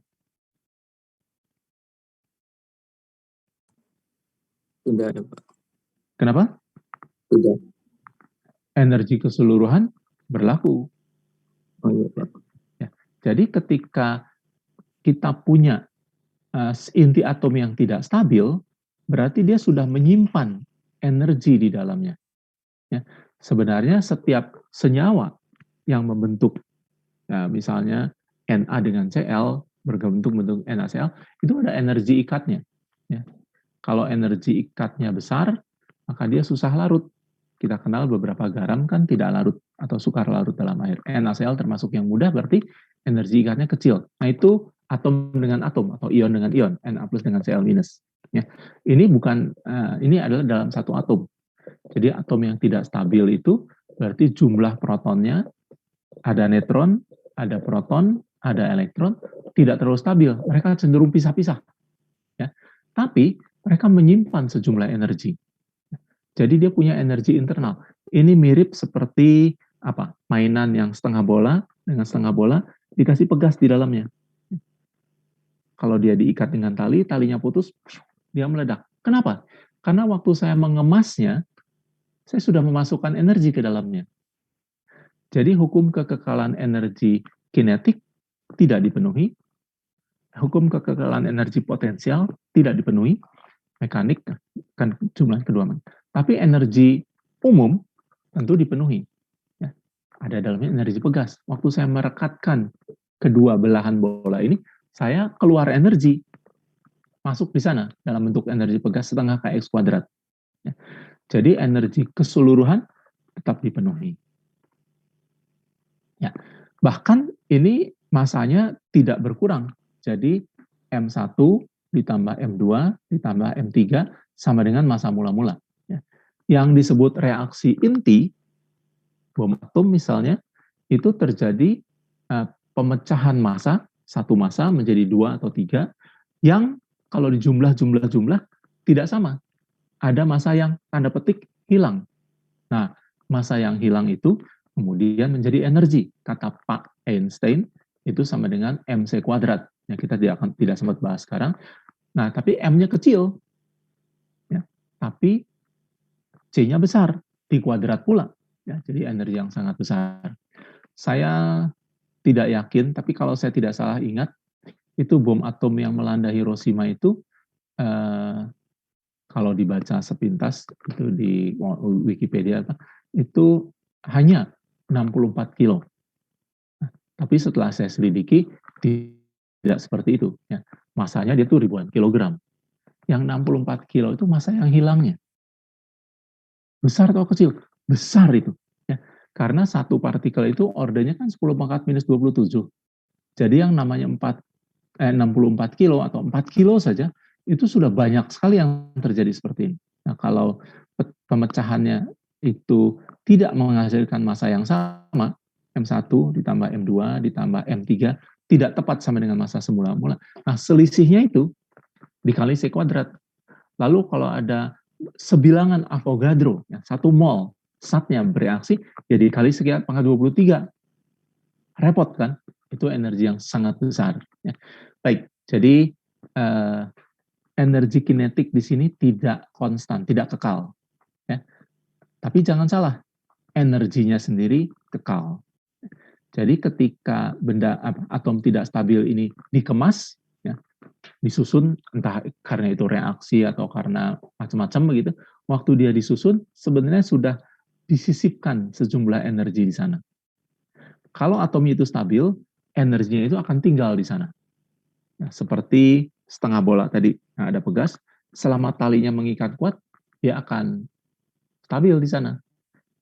Tidak ada, Pak. Kenapa? Tidak. Energi keseluruhan berlaku. Oh iya, Pak. Ya. Jadi ketika kita punya inti atom yang tidak stabil, berarti dia sudah menyimpan energi di dalamnya. Ya. Sebenarnya setiap senyawa yang membentuk, misalnya Na dengan Cl, berbentuk NaCl, itu ada energi ikatnya. Ya. Kalau energi ikatnya besar, maka dia susah larut. Kita kenal beberapa garam kan tidak larut atau sukar larut dalam air. NaCl termasuk yang mudah, berarti energi ikatnya kecil. Nah itu atom dengan atom atau ion dengan ion, Na plus dengan Cl minus. Ya. Ini bukan, ini adalah dalam satu atom. Jadi atom yang tidak stabil itu berarti jumlah protonnya, ada neutron, ada proton, ada elektron, tidak terlalu stabil. Mereka cenderung pisah-pisah. Ya. Tapi mereka menyimpan sejumlah energi. Jadi dia punya energi internal. Ini mirip seperti apa? Mainan yang setengah bola dengan setengah bola dikasih pegas di dalamnya. Kalau dia diikat dengan tali, talinya putus, dia meledak. Kenapa? Karena waktu saya mengemasnya, saya sudah memasukkan energi ke dalamnya. Jadi hukum kekekalan energi kinetik tidak dipenuhi, hukum kekekalan energi potensial tidak dipenuhi, mekanik kan jumlah kedua. Tapi energi umum tentu dipenuhi. Ya, ada dalamnya energi pegas. Waktu saya merekatkan kedua belahan bola ini, saya keluar energi masuk di sana dalam bentuk energi pegas setengah kx kuadrat. Ya. Jadi energi keseluruhan tetap dipenuhi. Ya, bahkan ini masanya tidak berkurang. Jadi M1 ditambah M2 ditambah M3 sama dengan masa mula-mula. Ya. Yang disebut reaksi inti, bom atom misalnya, itu terjadi pemecahan massa, satu massa menjadi 2 atau 3, yang kalau dijumlah-jumlah tidak sama. Ada massa yang tanda petik hilang. Nah, massa yang hilang itu kemudian menjadi energi. Kata Pak Einstein itu sama dengan mc kuadrat. Ya, kita tidak sempat bahas sekarang. Nah, tapi M-nya kecil. Ya, tapi C-nya besar. Di kuadrat pula. Ya, jadi energi yang sangat besar. Saya tidak yakin, tapi kalau saya tidak salah ingat, itu bom atom yang melanda Hiroshima itu, kalau dibaca sepintas, itu di Wikipedia, itu hanya 64 kilo. Nah, tapi setelah saya selidiki, tidak seperti itu. Ya. Masanya dia tuh ribuan kilogram. Yang 64 kilo itu massa yang hilangnya. Besar atau kecil? Besar itu. Ya. Karena satu partikel itu ordernya kan 10 pangkat minus 27. Jadi yang namanya 64 kilo atau 4 kilo saja, itu sudah banyak sekali yang terjadi seperti ini. Nah, kalau pemecahannya itu tidak menghasilkan massa yang sama, M1 ditambah M2 ditambah M3, tidak tepat sama dengan massa semula-mula. Nah, selisihnya itu dikali C kuadrat. Lalu kalau ada sebilangan Avogadro, ya, 1 mol, satnya bereaksi, ya dikali sekian pangkat 23. Repot kan? Itu energi yang sangat besar. Ya. Baik, jadi energi kinetik di sini tidak konstan, tidak kekal. Ya. Tapi jangan salah, energinya sendiri kekal. Jadi ketika benda atom tidak stabil ini dikemas, ya, disusun, entah karena itu reaksi atau karena macam-macam begitu, waktu dia disusun sebenarnya sudah disisipkan sejumlah energi di sana. Kalau atomnya itu stabil, energinya itu akan tinggal di sana. Nah, seperti setengah bola tadi, nah, ada pegas, selama talinya mengikat kuat, dia akan stabil di sana.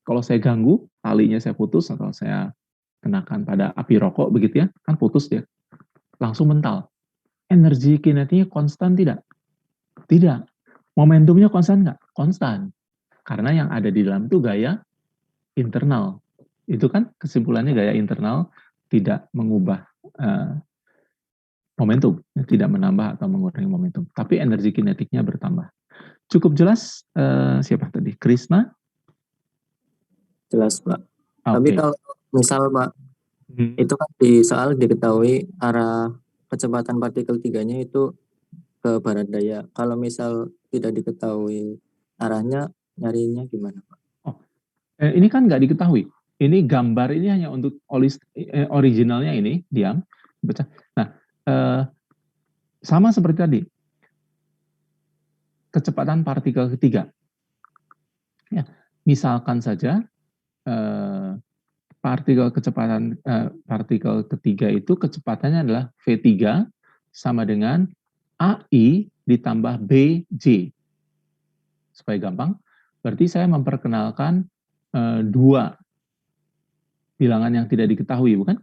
Kalau saya ganggu, talinya saya putus atau saya kenakan pada api rokok begitu ya, kan putus dia, langsung mental. Energi kinetiknya konstan tidak? Tidak. Momentumnya konstan nggak? Konstan. Karena yang ada di dalam itu gaya internal. Itu kan kesimpulannya gaya internal tidak mengubah momentum, tidak menambah atau mengurangi momentum. Tapi energi kinetiknya bertambah. Cukup jelas siapa tadi? Krishna? Jelas, Pak. Okay. Tapi kalau misal, Pak, itu kan di soal diketahui arah kecepatan partikel 3-nya itu ke barat daya. Kalau misal tidak diketahui arahnya, nyarinya gimana, Pak? Oh, ini kan nggak diketahui. Ini gambar ini hanya untuk originalnya ini, diam. Nah, sama seperti tadi, kecepatan partikel ketiga. Ya, misalkan saja partikel ketiga itu kecepatannya adalah V3 sama dengan AI ditambah BJ. Supaya gampang, berarti saya memperkenalkan dua bilangan yang tidak diketahui, bukan?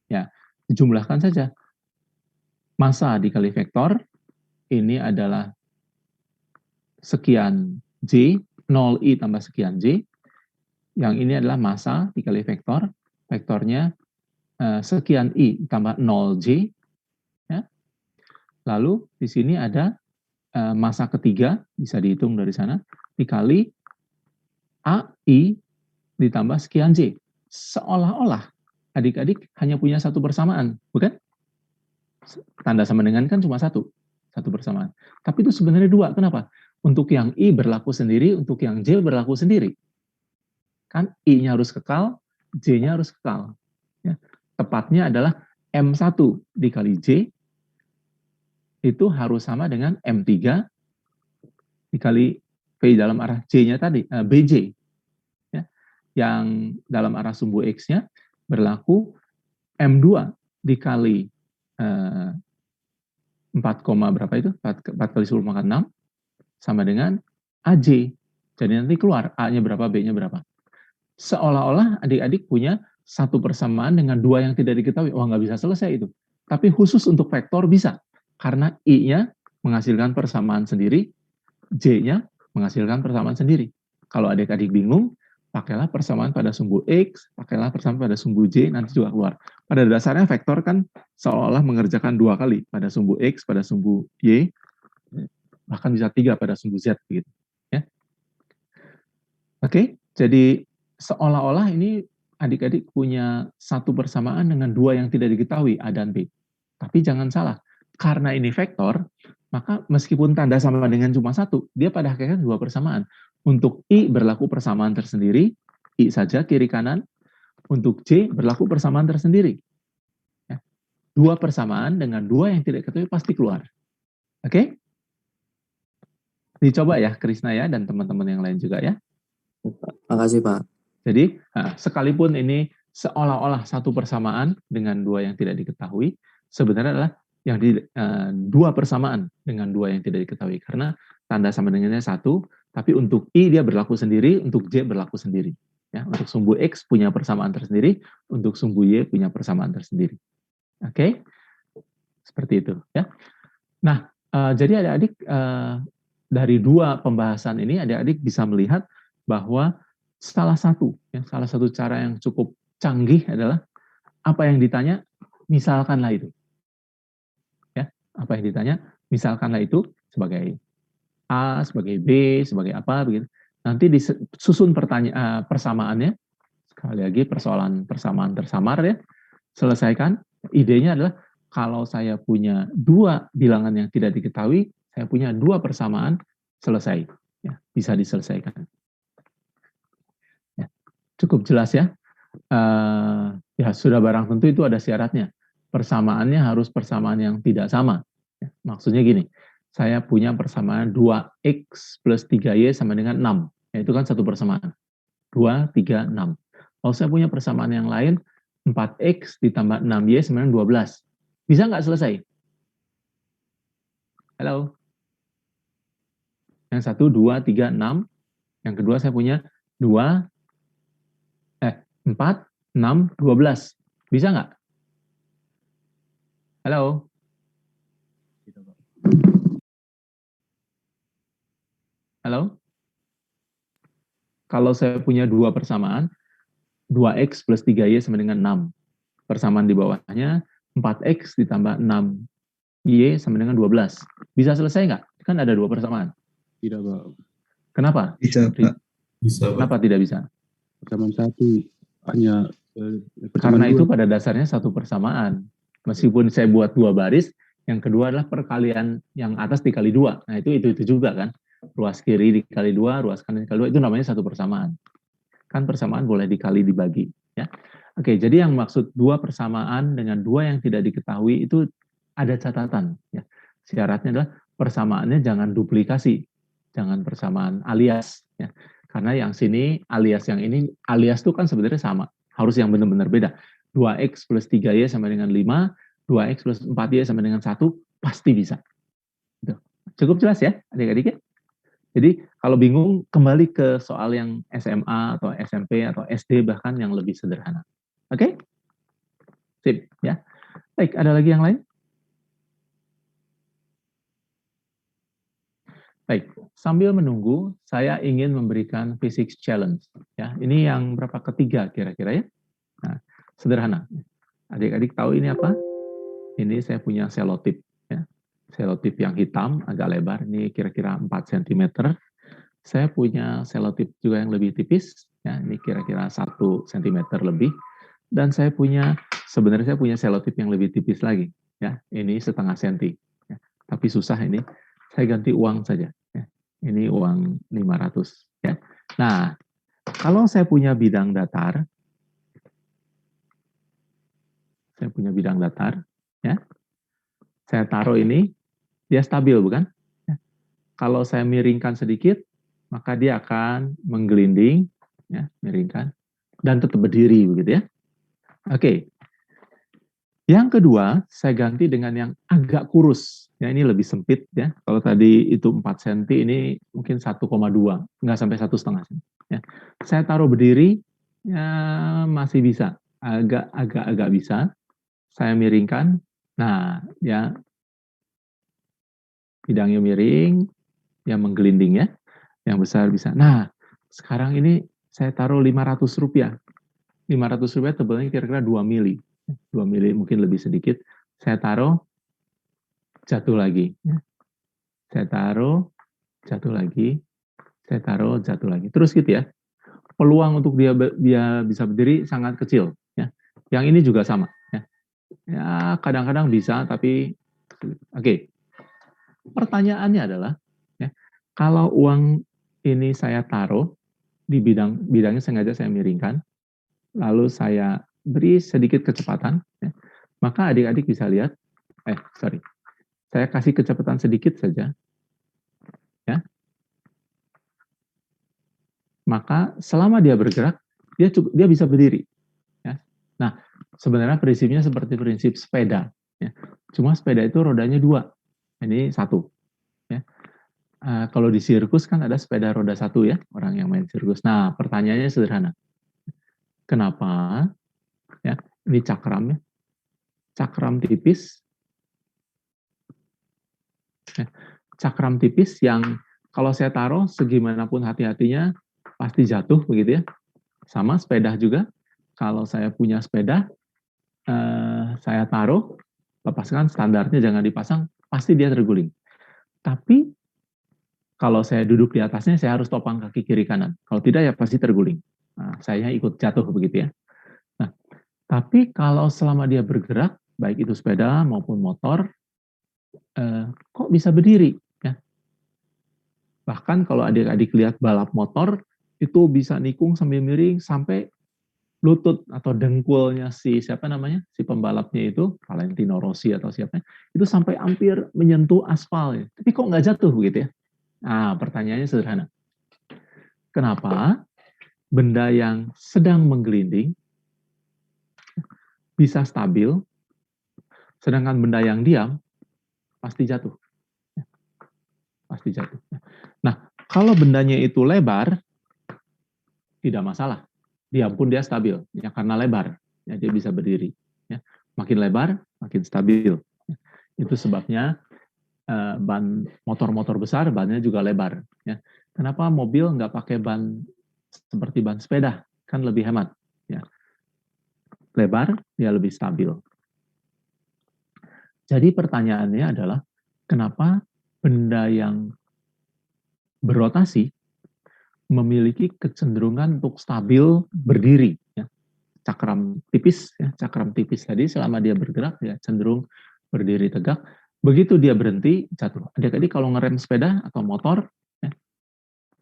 Ya, dijumlahkan saja. Massa dikali vektor, ini adalah sekian J, 0I tambah sekian J. Yang ini adalah massa dikali vektor, vektornya sekian I tambah 0J. Ya. Lalu di sini ada massa ketiga, bisa dihitung dari sana, dikali AI ditambah sekian J. Seolah-olah adik-adik hanya punya satu persamaan, bukan? Tanda sama dengan kan cuma satu persamaan. Tapi itu sebenarnya dua. Kenapa? Untuk yang I berlaku sendiri, untuk yang J berlaku sendiri. Kan I-nya harus kekal, J-nya harus kekal. Ya. Tepatnya adalah M1 dikali J, itu harus sama dengan M3 dikali V dalam arah J-nya tadi, BJ. Ya. Yang dalam arah sumbu X-nya berlaku M2 dikali 4, berapa itu? 4 kali 10 pangkat 6 sama dengan AJ. Jadi nanti keluar A-nya berapa, B-nya berapa. Seolah-olah adik-adik punya satu persamaan dengan dua yang tidak diketahui. Oh, nggak bisa selesai itu. Tapi khusus untuk vektor bisa. Karena I-nya menghasilkan persamaan sendiri, J-nya menghasilkan persamaan sendiri. Kalau adik-adik bingung, pakailah persamaan pada sumbu X, pakailah persamaan pada sumbu J, nanti juga keluar. Pada dasarnya vektor kan seolah-olah mengerjakan 2 kali, pada sumbu X, pada sumbu Y, bahkan bisa 3 pada sumbu Z. Begitu. Ya. Oke, jadi seolah-olah ini adik-adik punya satu persamaan dengan dua yang tidak diketahui, A dan B. Tapi jangan salah, karena ini vektor, maka meskipun tanda sama dengan cuma satu, dia pada hakikatnya dua persamaan. Untuk I berlaku persamaan tersendiri, I saja kiri kanan. Untuk J berlaku persamaan tersendiri. Ya. Dua persamaan dengan dua yang tidak diketahui pasti keluar. Oke? Dicoba ya, Krisna ya, dan teman-teman yang lain juga ya. Makasih Pak. Jadi, sekalipun ini seolah-olah satu persamaan dengan dua yang tidak diketahui, sebenarnya adalah yang dua persamaan dengan dua yang tidak diketahui. Karena tanda sama dengannya satu, tapi untuk I dia berlaku sendiri, untuk J berlaku sendiri. Ya, untuk sumbu X punya persamaan tersendiri, untuk sumbu Y punya persamaan tersendiri. Oke? Seperti itu. Ya. Nah, jadi adik-adik dari dua pembahasan ini, adik-adik bisa melihat bahwa salah satu cara yang cukup canggih adalah apa yang ditanya, misalkanlah itu. Ya, apa yang ditanya, misalkanlah itu sebagai A, sebagai B, sebagai apa begitu. Nanti disusun persamaannya, sekali lagi persoalan persamaan tersamar ya, selesaikan. Idenya adalah kalau saya punya dua bilangan yang tidak diketahui, saya punya dua persamaan, selesai. Ya, bisa diselesaikan. Ya, cukup jelas ya. Ya sudah barang tentu itu ada syaratnya. Persamaannya harus persamaan yang tidak sama. Ya, maksudnya gini, saya punya persamaan 2x plus 3y sama dengan 6. Ya, itu kan satu persamaan. 2, 3, 6. Kalau saya punya persamaan yang lain, 4x ditambah 6y sama dengan 12. Bisa nggak selesai? Halo? Yang satu, 2, 3, 6. Yang kedua saya punya 4, 6, 12. Bisa nggak? Halo? Halo? Kalau saya punya dua persamaan, 2x plus 3y sama dengan 6. Persamaan di bawahnya, 4x ditambah 6y sama dengan 12. Bisa selesai nggak? Kan ada dua persamaan. Tidak, Pak. Kenapa? Bisa, Pak. Bisa, Pak. Kenapa tidak bisa? Persamaan satu hanya karena itu pada dasarnya satu persamaan. Meskipun saya buat dua baris, yang kedua adalah perkalian yang atas dikali dua. Nah itu juga kan. Ruas kiri dikali dua, ruas kanan dikali dua, itu namanya satu persamaan. Kan persamaan boleh dikali dibagi. Ya. Oke, jadi yang maksud dua persamaan dengan dua yang tidak diketahui itu ada catatan. Ya. Syaratnya adalah persamaannya jangan duplikasi. Jangan persamaan alias. Ya. Karena yang sini alias yang ini, alias itu kan sebenarnya sama. Harus yang benar-benar beda. 2x plus 3y sama dengan 5, 2x plus 4y sama dengan 1, pasti bisa. Cukup jelas ya adik-adik ya? Jadi kalau bingung, kembali ke soal yang SMA atau SMP atau SD bahkan yang lebih sederhana. Oke? Sip ya. Baik, ada lagi yang lain? Baik, sambil menunggu, saya ingin memberikan physics challenge. Ya, ini yang berapa ketiga kira-kira ya? Nah, sederhana. Adik-adik tahu ini apa? Ini saya punya selotip. Ya. Selotip yang hitam, agak lebar. Ini kira-kira 4 cm. Saya punya selotip juga yang lebih tipis. Ya, ini kira-kira 1 cm lebih. Dan sebenarnya saya punya selotip yang lebih tipis lagi. Ya, ini setengah senti. Ya. Tapi susah ini. Saya ganti uang saja. Ya. Ini uang 500. Ya. Nah, kalau saya punya bidang datar, ya, saya taruh ini, dia stabil bukan? Ya. Kalau saya miringkan sedikit, maka dia akan menggelinding, ya, miringkan, dan tetap berdiri begitu ya. Oke. Yang kedua, saya ganti dengan yang agak kurus. Ya, ini lebih sempit ya. Kalau tadi itu 4 cm, ini mungkin 1,2, nggak sampai 1,5 cm. Ya. Saya taruh berdiri, ya masih bisa. Agak bisa. Saya miringkan. Nah, ya bidangnya miring, yang menggelinding ya. Yang besar bisa. Nah, sekarang ini saya taruh Rp500. Rp500 tebalnya kira-kira 2 mili. 2 mili mungkin lebih sedikit. Saya taruh, jatuh lagi. Saya taruh, jatuh lagi. Saya taruh, jatuh lagi. Terus gitu ya. peluang untuk dia bisa berdiri sangat kecil. Ya. Yang ini juga sama. Ya, kadang-kadang bisa, tapi oke. Pertanyaannya adalah, ya, kalau uang ini saya taruh di bidangnya sengaja saya miringkan, lalu saya beri sedikit kecepatan, ya, maka adik-adik bisa lihat, saya kasih kecepatan sedikit saja, ya, maka selama dia bergerak, dia bisa berdiri. Ya. Nah, sebenarnya prinsipnya seperti prinsip sepeda. Ya. Cuma sepeda itu rodanya 2, ini 1. Ya. Kalau di sirkus kan ada sepeda roda 1 ya, orang yang main sirkus. Nah, pertanyaannya sederhana. Kenapa? Ya, ini cakramnya. Cakram tipis. Ya, cakram tipis yang kalau saya taruh segimanapun hati-hatinya pasti jatuh begitu ya. Sama sepeda juga. Kalau saya punya sepeda, saya taruh, lepaskan, standarnya jangan dipasang, pasti dia terguling. Tapi kalau saya duduk di atasnya, saya harus topang kaki kiri kanan. Kalau tidak ya pasti terguling. Nah, saya ikut jatuh begitu ya. Nah, tapi kalau selama dia bergerak, baik itu sepeda maupun motor, kok bisa berdiri? Ya. Bahkan kalau adik-adik lihat balap motor, itu bisa nikung sambil miring sampai lutut atau dengkulnya si pembalapnya itu, Valentino Rossi atau siapa, itu sampai hampir menyentuh aspal. Ya. Tapi kok nggak jatuh begitu ya? Nah, pertanyaannya sederhana. Kenapa benda yang sedang menggelinding bisa stabil, sedangkan benda yang diam pasti jatuh. Pasti jatuh. Nah, kalau bendanya itu lebar, tidak masalah. Diam pun dia stabil, ya karena lebar, ya dia bisa berdiri. Ya. Makin lebar, makin stabil. Ya. Itu sebabnya ban motor-motor besar, bannya juga lebar. Ya. Kenapa mobil nggak pakai ban seperti ban sepeda? Kan lebih hemat. Ya. Lebar, dia lebih stabil. Jadi pertanyaannya adalah, kenapa benda yang berotasi memiliki kecenderungan untuk stabil berdiri? Ya. Cakram tipis tadi selama dia bergerak ya cenderung berdiri tegak. Begitu dia berhenti jatuh. Adik-adik kalau ngerem sepeda atau motor, ya,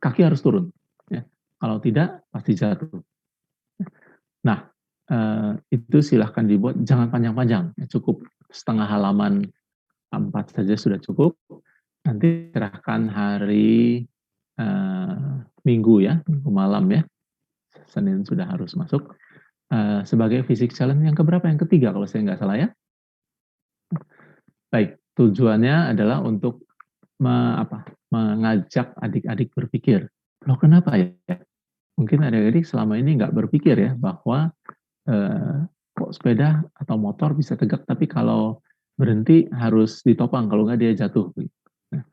kaki harus turun. Ya. Kalau tidak pasti jatuh. Nah, itu silahkan dibuat, jangan panjang-panjang, ya, cukup setengah halaman A4 saja sudah cukup. Nanti serahkan hari Minggu ya, Minggu malam ya. Senin sudah harus masuk. Sebagai fisik challenge yang keberapa? Yang ketiga kalau saya nggak salah ya. Baik, tujuannya adalah untuk mengajak adik-adik berpikir. Loh kenapa ya? Mungkin adik-adik selama ini nggak berpikir ya bahwa kok sepeda atau motor bisa tegak, tapi kalau berhenti harus ditopang, kalau nggak dia jatuh. Nah,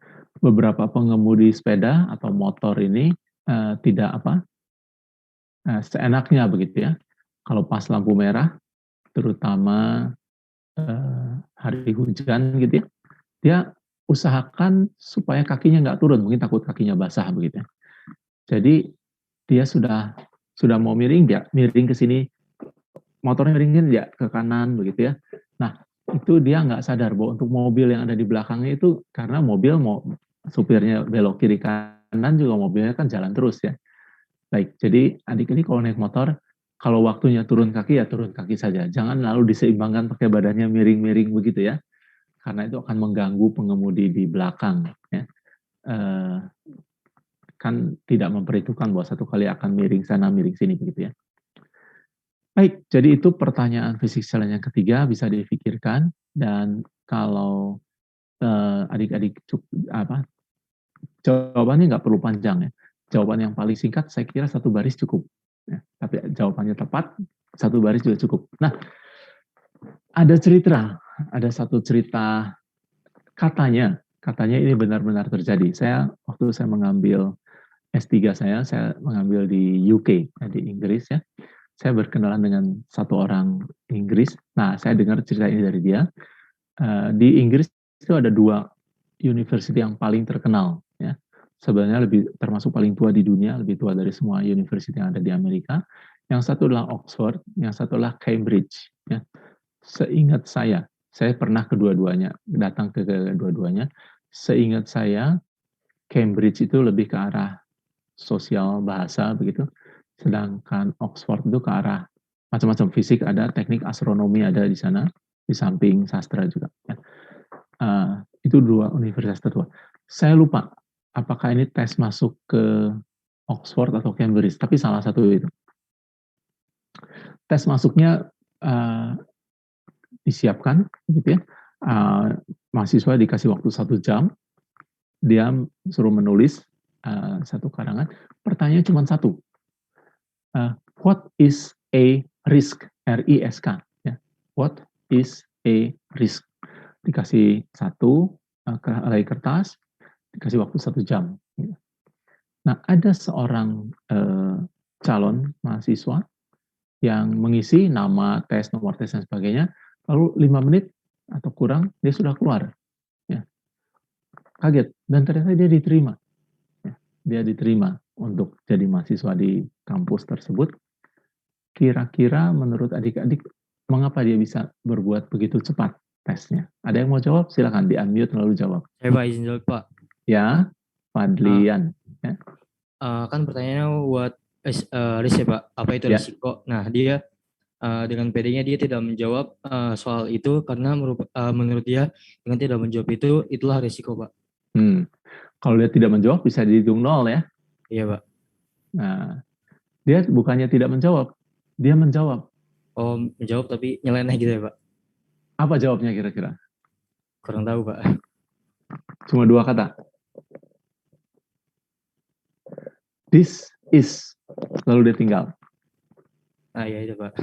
beberapa pengemudi sepeda atau motor ini tidak seenaknya begitu ya. Kalau pas lampu merah, terutama hari hujan gitu ya, dia usahakan supaya kakinya nggak turun, mungkin takut kakinya basah begitu ya. Jadi dia sudah mau miring, dia miring ke sini, motornya miringin dia ke kanan begitu ya. Nah, itu dia nggak sadar bahwa untuk mobil yang ada di belakangnya itu, karena mobil supirnya belok kiri kanan juga mobilnya kan jalan terus ya. Baik, jadi adik ini kalau naik motor, kalau waktunya turun kaki ya turun kaki saja. Jangan lalu diseimbangkan pakai badannya miring-miring begitu ya. Karena itu akan mengganggu pengemudi di belakang. Ya. Kan tidak memperhitungkan bahwa satu kali akan miring sana, miring sini begitu ya. Baik, jadi itu pertanyaan fisik challenge yang ketiga, bisa difikirkan. Dan kalau adik-adik jawabannya nggak perlu panjang ya. Jawaban yang paling singkat saya kira 1 baris cukup. Ya, tapi jawabannya tepat, 1 baris juga cukup. Nah, ada satu cerita katanya ini benar-benar terjadi. Waktu saya mengambil S3 saya mengambil di UK, di Inggris ya. Saya berkenalan dengan satu orang Inggris. Nah, saya dengar cerita ini dari dia. Di Inggris itu ada 2 university yang paling terkenal ya. sebenarnya termasuk paling tua di dunia, lebih tua dari semua universitas yang ada di Amerika. Yang satu adalah Oxford, yang satu adalah Cambridge. Ya. Seingat saya pernah kedua-duanya, datang ke kedua-duanya. Seingat saya, Cambridge itu lebih ke arah sosial bahasa begitu, sedangkan Oxford itu ke arah macam-macam fisik ada, teknik astronomi ada di sana, di samping sastra juga. Ya. Itu dua universitas tertua. Saya lupa apakah ini tes masuk ke Oxford atau Cambridge, tapi salah satu itu. Tes masuknya disiapkan, gitu ya. Mahasiswa dikasih waktu 1 jam, dia suruh menulis satu karangan. Pertanyaan cuma satu. What is a risk? R-I-S-K. Ya. What is a risk? Dikasih satu helai kertas, dikasih waktu 1 jam. Nah, ada seorang calon mahasiswa yang mengisi nama, tes, nomor tes, dan sebagainya, lalu 5 menit atau kurang, dia sudah keluar. Ya. Kaget, dan ternyata dia diterima. Ya. Dia diterima untuk jadi mahasiswa di kampus tersebut. Kira-kira menurut adik-adik, mengapa dia bisa berbuat begitu cepat tesnya? Ada yang mau jawab? Silakan di-unmute lalu jawab. Saya Pak izin jawab Pak. Ya, Fadlian. Ya. Kan pertanyaannya what is risk ya Pak? Apa itu Ya. risiko? Nah dia dengan PD-nya dia tidak menjawab soal itu karena menurut dia dengan tidak menjawab itulah risiko Pak. Kalau dia tidak menjawab bisa dihitung 0 ya. Iya Pak. Nah, dia bukannya tidak menjawab, dia menjawab. Oh menjawab tapi nyeleneh gitu ya Pak? Apa jawabnya kira-kira? Kurang tahu Pak. Cuma 2 kata. This is. Lalu dia tinggal. Ya itu Pak.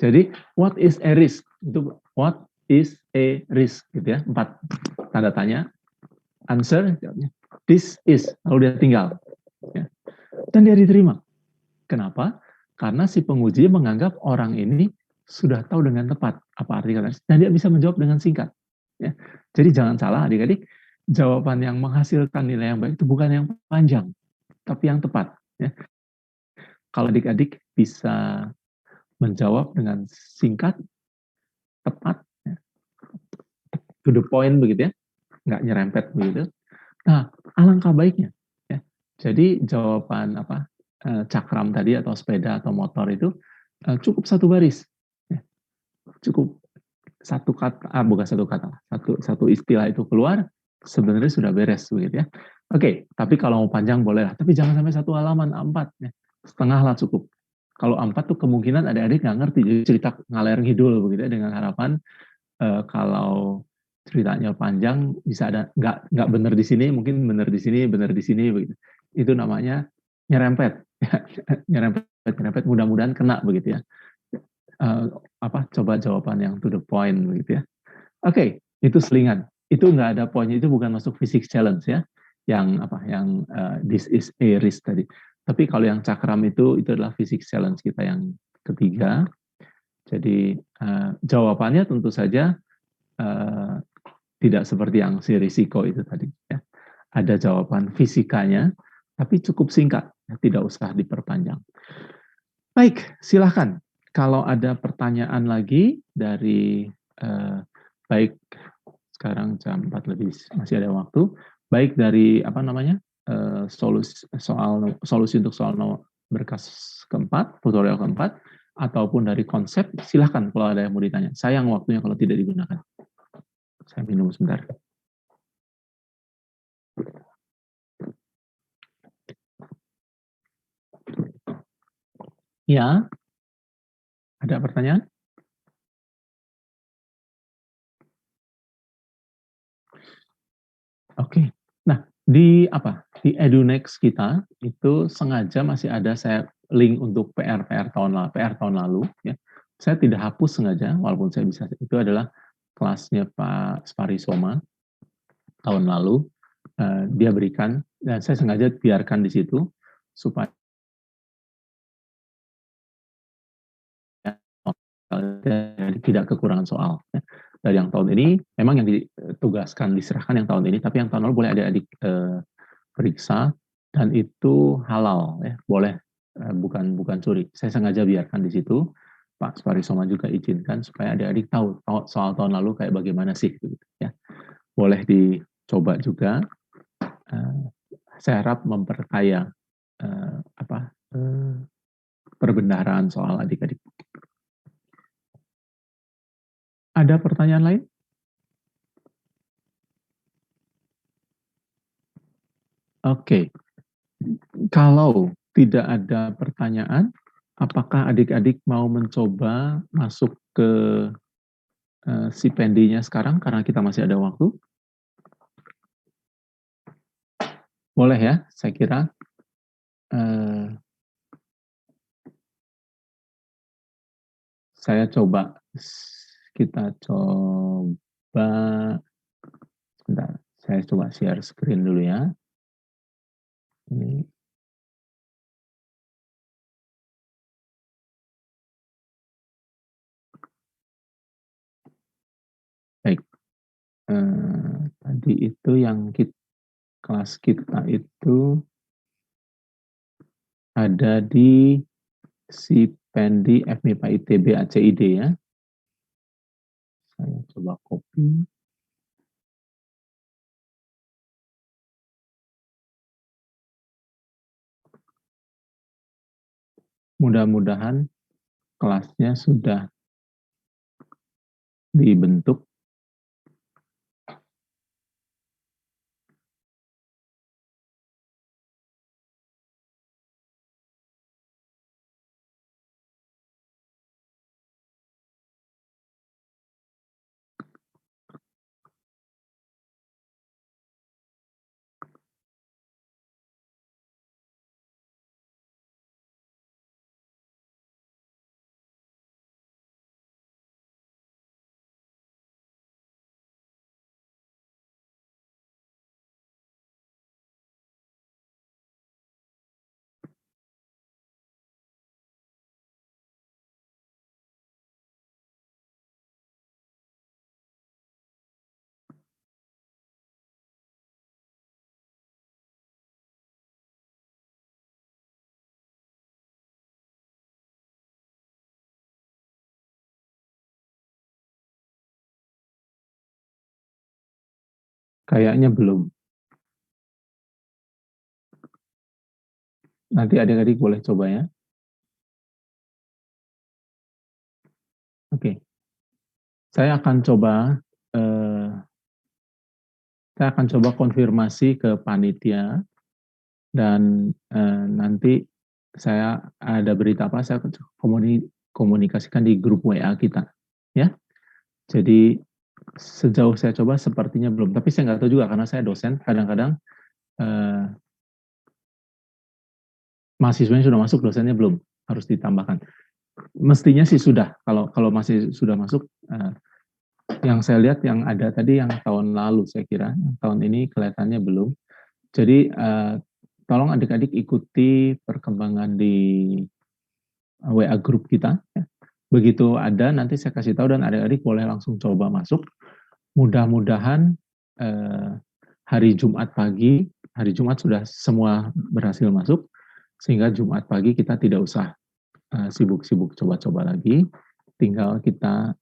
Jadi, what is a risk? Itu what is a risk gitu ya. 4 tanda tanya. Answer, jawabnya. This is. Lalu dia tinggal. Ya. Dan dia diterima. Kenapa? Karena si penguji menganggap orang ini sudah tahu dengan tepat apa arti kata dan dia bisa menjawab dengan singkat. Ya. Jadi jangan salah adik-adik, jawaban yang menghasilkan nilai yang baik itu bukan yang panjang, tapi yang tepat. Ya. Kalau adik-adik bisa menjawab dengan singkat, tepat, ya, to the point begitu ya, nggak nyerempet begitu. Nah, alangkah baiknya. Ya. Jadi jawaban cakram tadi atau sepeda atau motor itu cukup 1 baris, ya. Cukup 1 kata, bukan 1 kata, satu istilah itu keluar, sebenarnya sudah beres begitu ya. Oke, tapi kalau mau panjang boleh lah, tapi jangan sampai 1 halaman A4, ya. Setengah lah cukup. Kalau A4 tuh kemungkinan adik-adik nggak ngerti, jadi cerita ngaler ngidul begitu ya, dengan harapan kalau ceritanya panjang bisa ada nggak benar di sini, mungkin benar di sini begitu. Itu namanya nyerempet. nyerempet mudah-mudahan kena begitu ya. Coba jawaban yang to the point begitu ya. Oke, itu selingan. Itu nggak ada poinnya, itu bukan masuk physics challenge ya. Yang this is a risk tadi. Tapi kalau yang cakram itu adalah physics challenge kita yang ketiga. Jadi jawabannya tentu saja tidak seperti yang si risiko itu tadi ya. Ada jawaban fisikanya, tapi cukup singkat, tidak usah diperpanjang. Baik, silahkan. Kalau ada pertanyaan lagi dari baik sekarang jam 4 lebih masih ada waktu, baik dari solusi untuk soal berkas keempat, tutorial keempat, ataupun dari konsep, silahkan kalau ada yang mau ditanya. Sayang waktunya kalau tidak digunakan. Saya minum sebentar. Ya, ada pertanyaan? Oke. Nah, di EduNext kita itu sengaja masih ada saya link untuk PR tahun lalu ya. Saya tidak hapus sengaja walaupun saya bisa, itu adalah kelasnya Pak Sparisoma tahun lalu dia berikan dan saya sengaja biarkan di situ supaya tidak kekurangan soal. Dari yang tahun ini, memang yang ditugaskan, diserahkan yang tahun ini, tapi yang tahun lalu boleh adik-adik periksa dan itu halal ya, boleh, bukan curi. Saya sengaja biarkan di situ. Pak Sparisoma juga izinkan supaya adik-adik tahu soal tahun lalu kayak bagaimana sih gitu ya. Boleh dicoba juga. Saya harap memperkaya perbendaharaan soal adik-adik. Ada pertanyaan lain? Oke. Kalau tidak ada pertanyaan, apakah adik-adik mau mencoba masuk ke si pendinya sekarang karena kita masih ada waktu? Boleh ya, saya kira. Kita coba, sebentar, saya coba share screen dulu ya. Ini. Baik. Tadi itu yang kelas kita itu ada di si Pendi FMIPA ITB ACID ya. Saya coba copy. Mudah-mudahan kelasnya sudah dibentuk. Kayaknya belum. Nanti adik-adik boleh coba ya. Oke. Saya akan coba konfirmasi ke panitia dan nanti saya ada berita apa saya komunikasikan di grup WA kita ya. Jadi sejauh saya coba sepertinya belum, tapi saya nggak tahu juga karena saya dosen, kadang-kadang mahasiswanya sudah masuk, dosennya belum, harus ditambahkan. Mestinya sih sudah, kalau masih sudah masuk, yang saya lihat yang ada tadi yang tahun lalu saya kira, tahun ini kelihatannya belum. Jadi tolong adik-adik ikuti perkembangan di WA grup kita. Ya. Begitu ada nanti saya kasih tahu dan adik-adik boleh langsung coba masuk. Mudah-mudahan hari Jumat pagi, hari Jumat sudah semua berhasil masuk, sehingga Jumat pagi kita tidak usah sibuk-sibuk coba-coba lagi, tinggal kita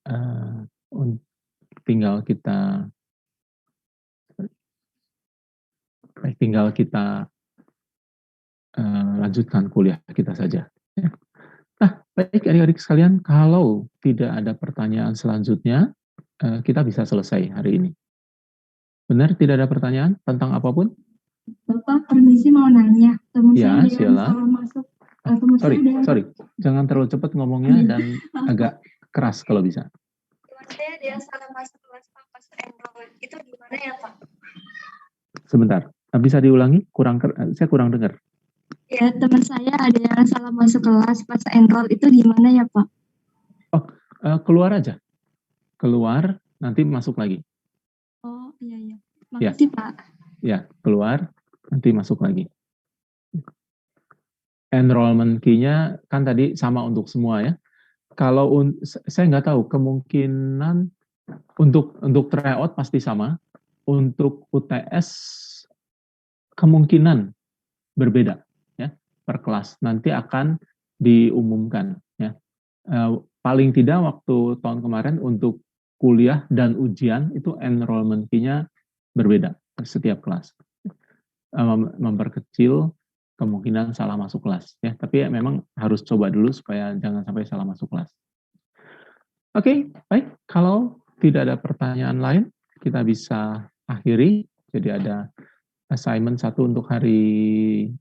lanjutkan kuliah kita saja. Nah, baik adik-adik sekalian, kalau tidak ada pertanyaan selanjutnya, kita bisa selesai hari ini. Benar, tidak ada pertanyaan tentang apapun? Bapak, permisi mau nanya. Teman Ya, saya silakan. salah masuk. Sorry, jangan terlalu cepat ngomongnya dan agak keras kalau bisa. Teman saya dia salah masuk kelas pas enroll. Itu gimana ya, Pak? Sebentar, bisa diulangi? Saya kurang dengar. Ya, teman saya ada yang salah masuk kelas pas enroll. Itu gimana ya, Pak? Oh, keluar aja. Keluar, nanti masuk lagi. Oh, iya. Makasih, Pak. Ya, keluar, nanti masuk lagi. Enrollment key-nya kan tadi sama untuk semua ya. Kalau saya nggak tahu, kemungkinan untuk tryout pasti sama. Untuk UTS kemungkinan berbeda ya per kelas. Nanti akan diumumkan ya. Paling tidak waktu tahun kemarin untuk kuliah dan ujian itu enrollment fee-nya berbeda setiap kelas. Memperkecil kemungkinan salah masuk kelas ya, tapi ya memang harus coba dulu supaya jangan sampai salah masuk kelas. Oke, baik. Kalau tidak ada pertanyaan lain, kita bisa akhiri. Jadi ada assignment 1 untuk hari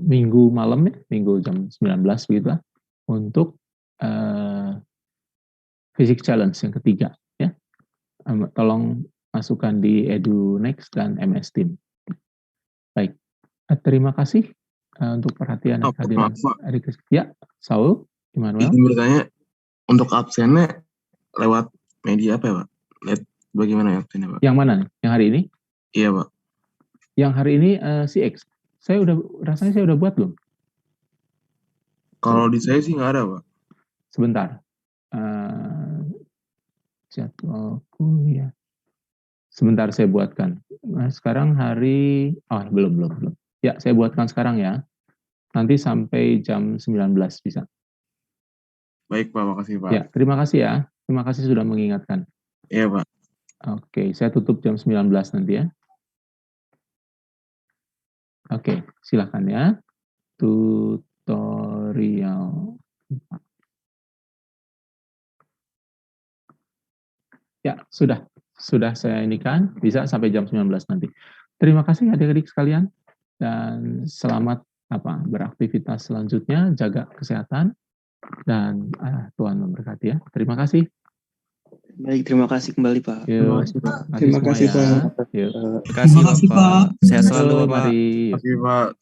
Minggu malam ya, Minggu jam 19 begitu lah, untuk Physics Challenge yang ketiga ya. Tolong masukkan di EduNext dan MS Team. Baik, terima kasih untuk perhatian dan kehadiran adik. Ya, Saul, Immanuel. Izin bertanya, untuk absennya lewat media apa ya, Pak? Lihat bagaimana ya absennya, Pak? Yang mana nih? Yang hari ini? Iya, Pak. Yang hari ini CX. Rasanya saya udah buat belum? Kalau di saya sih nggak ada, Pak. Sebentar. Jadwal kuliah. Sebentar saya buatkan. Nah, sekarang hari... belum. Ya, saya buatkan sekarang ya. Nanti sampai jam 19 bisa. Baik, Pak. Makasih, Pak. Ya, terima kasih ya. Terima kasih sudah mengingatkan. Iya, Pak. Oke, saya tutup jam 19 nanti ya. Oke, silakan ya. Tutorial 4. Ya, sudah saya inikan, bisa sampai jam 19 nanti. Terima kasih adik-adik sekalian, dan selamat beraktivitas selanjutnya, jaga kesehatan, dan Tuhan memberkati ya. Terima kasih. Baik, terima kasih kembali Pak. Yuk, Terima kasih, Pak. Yuk. Terima kasih Bapak. Sehat selalu Bapak. Mari. Terima kasih, Pak.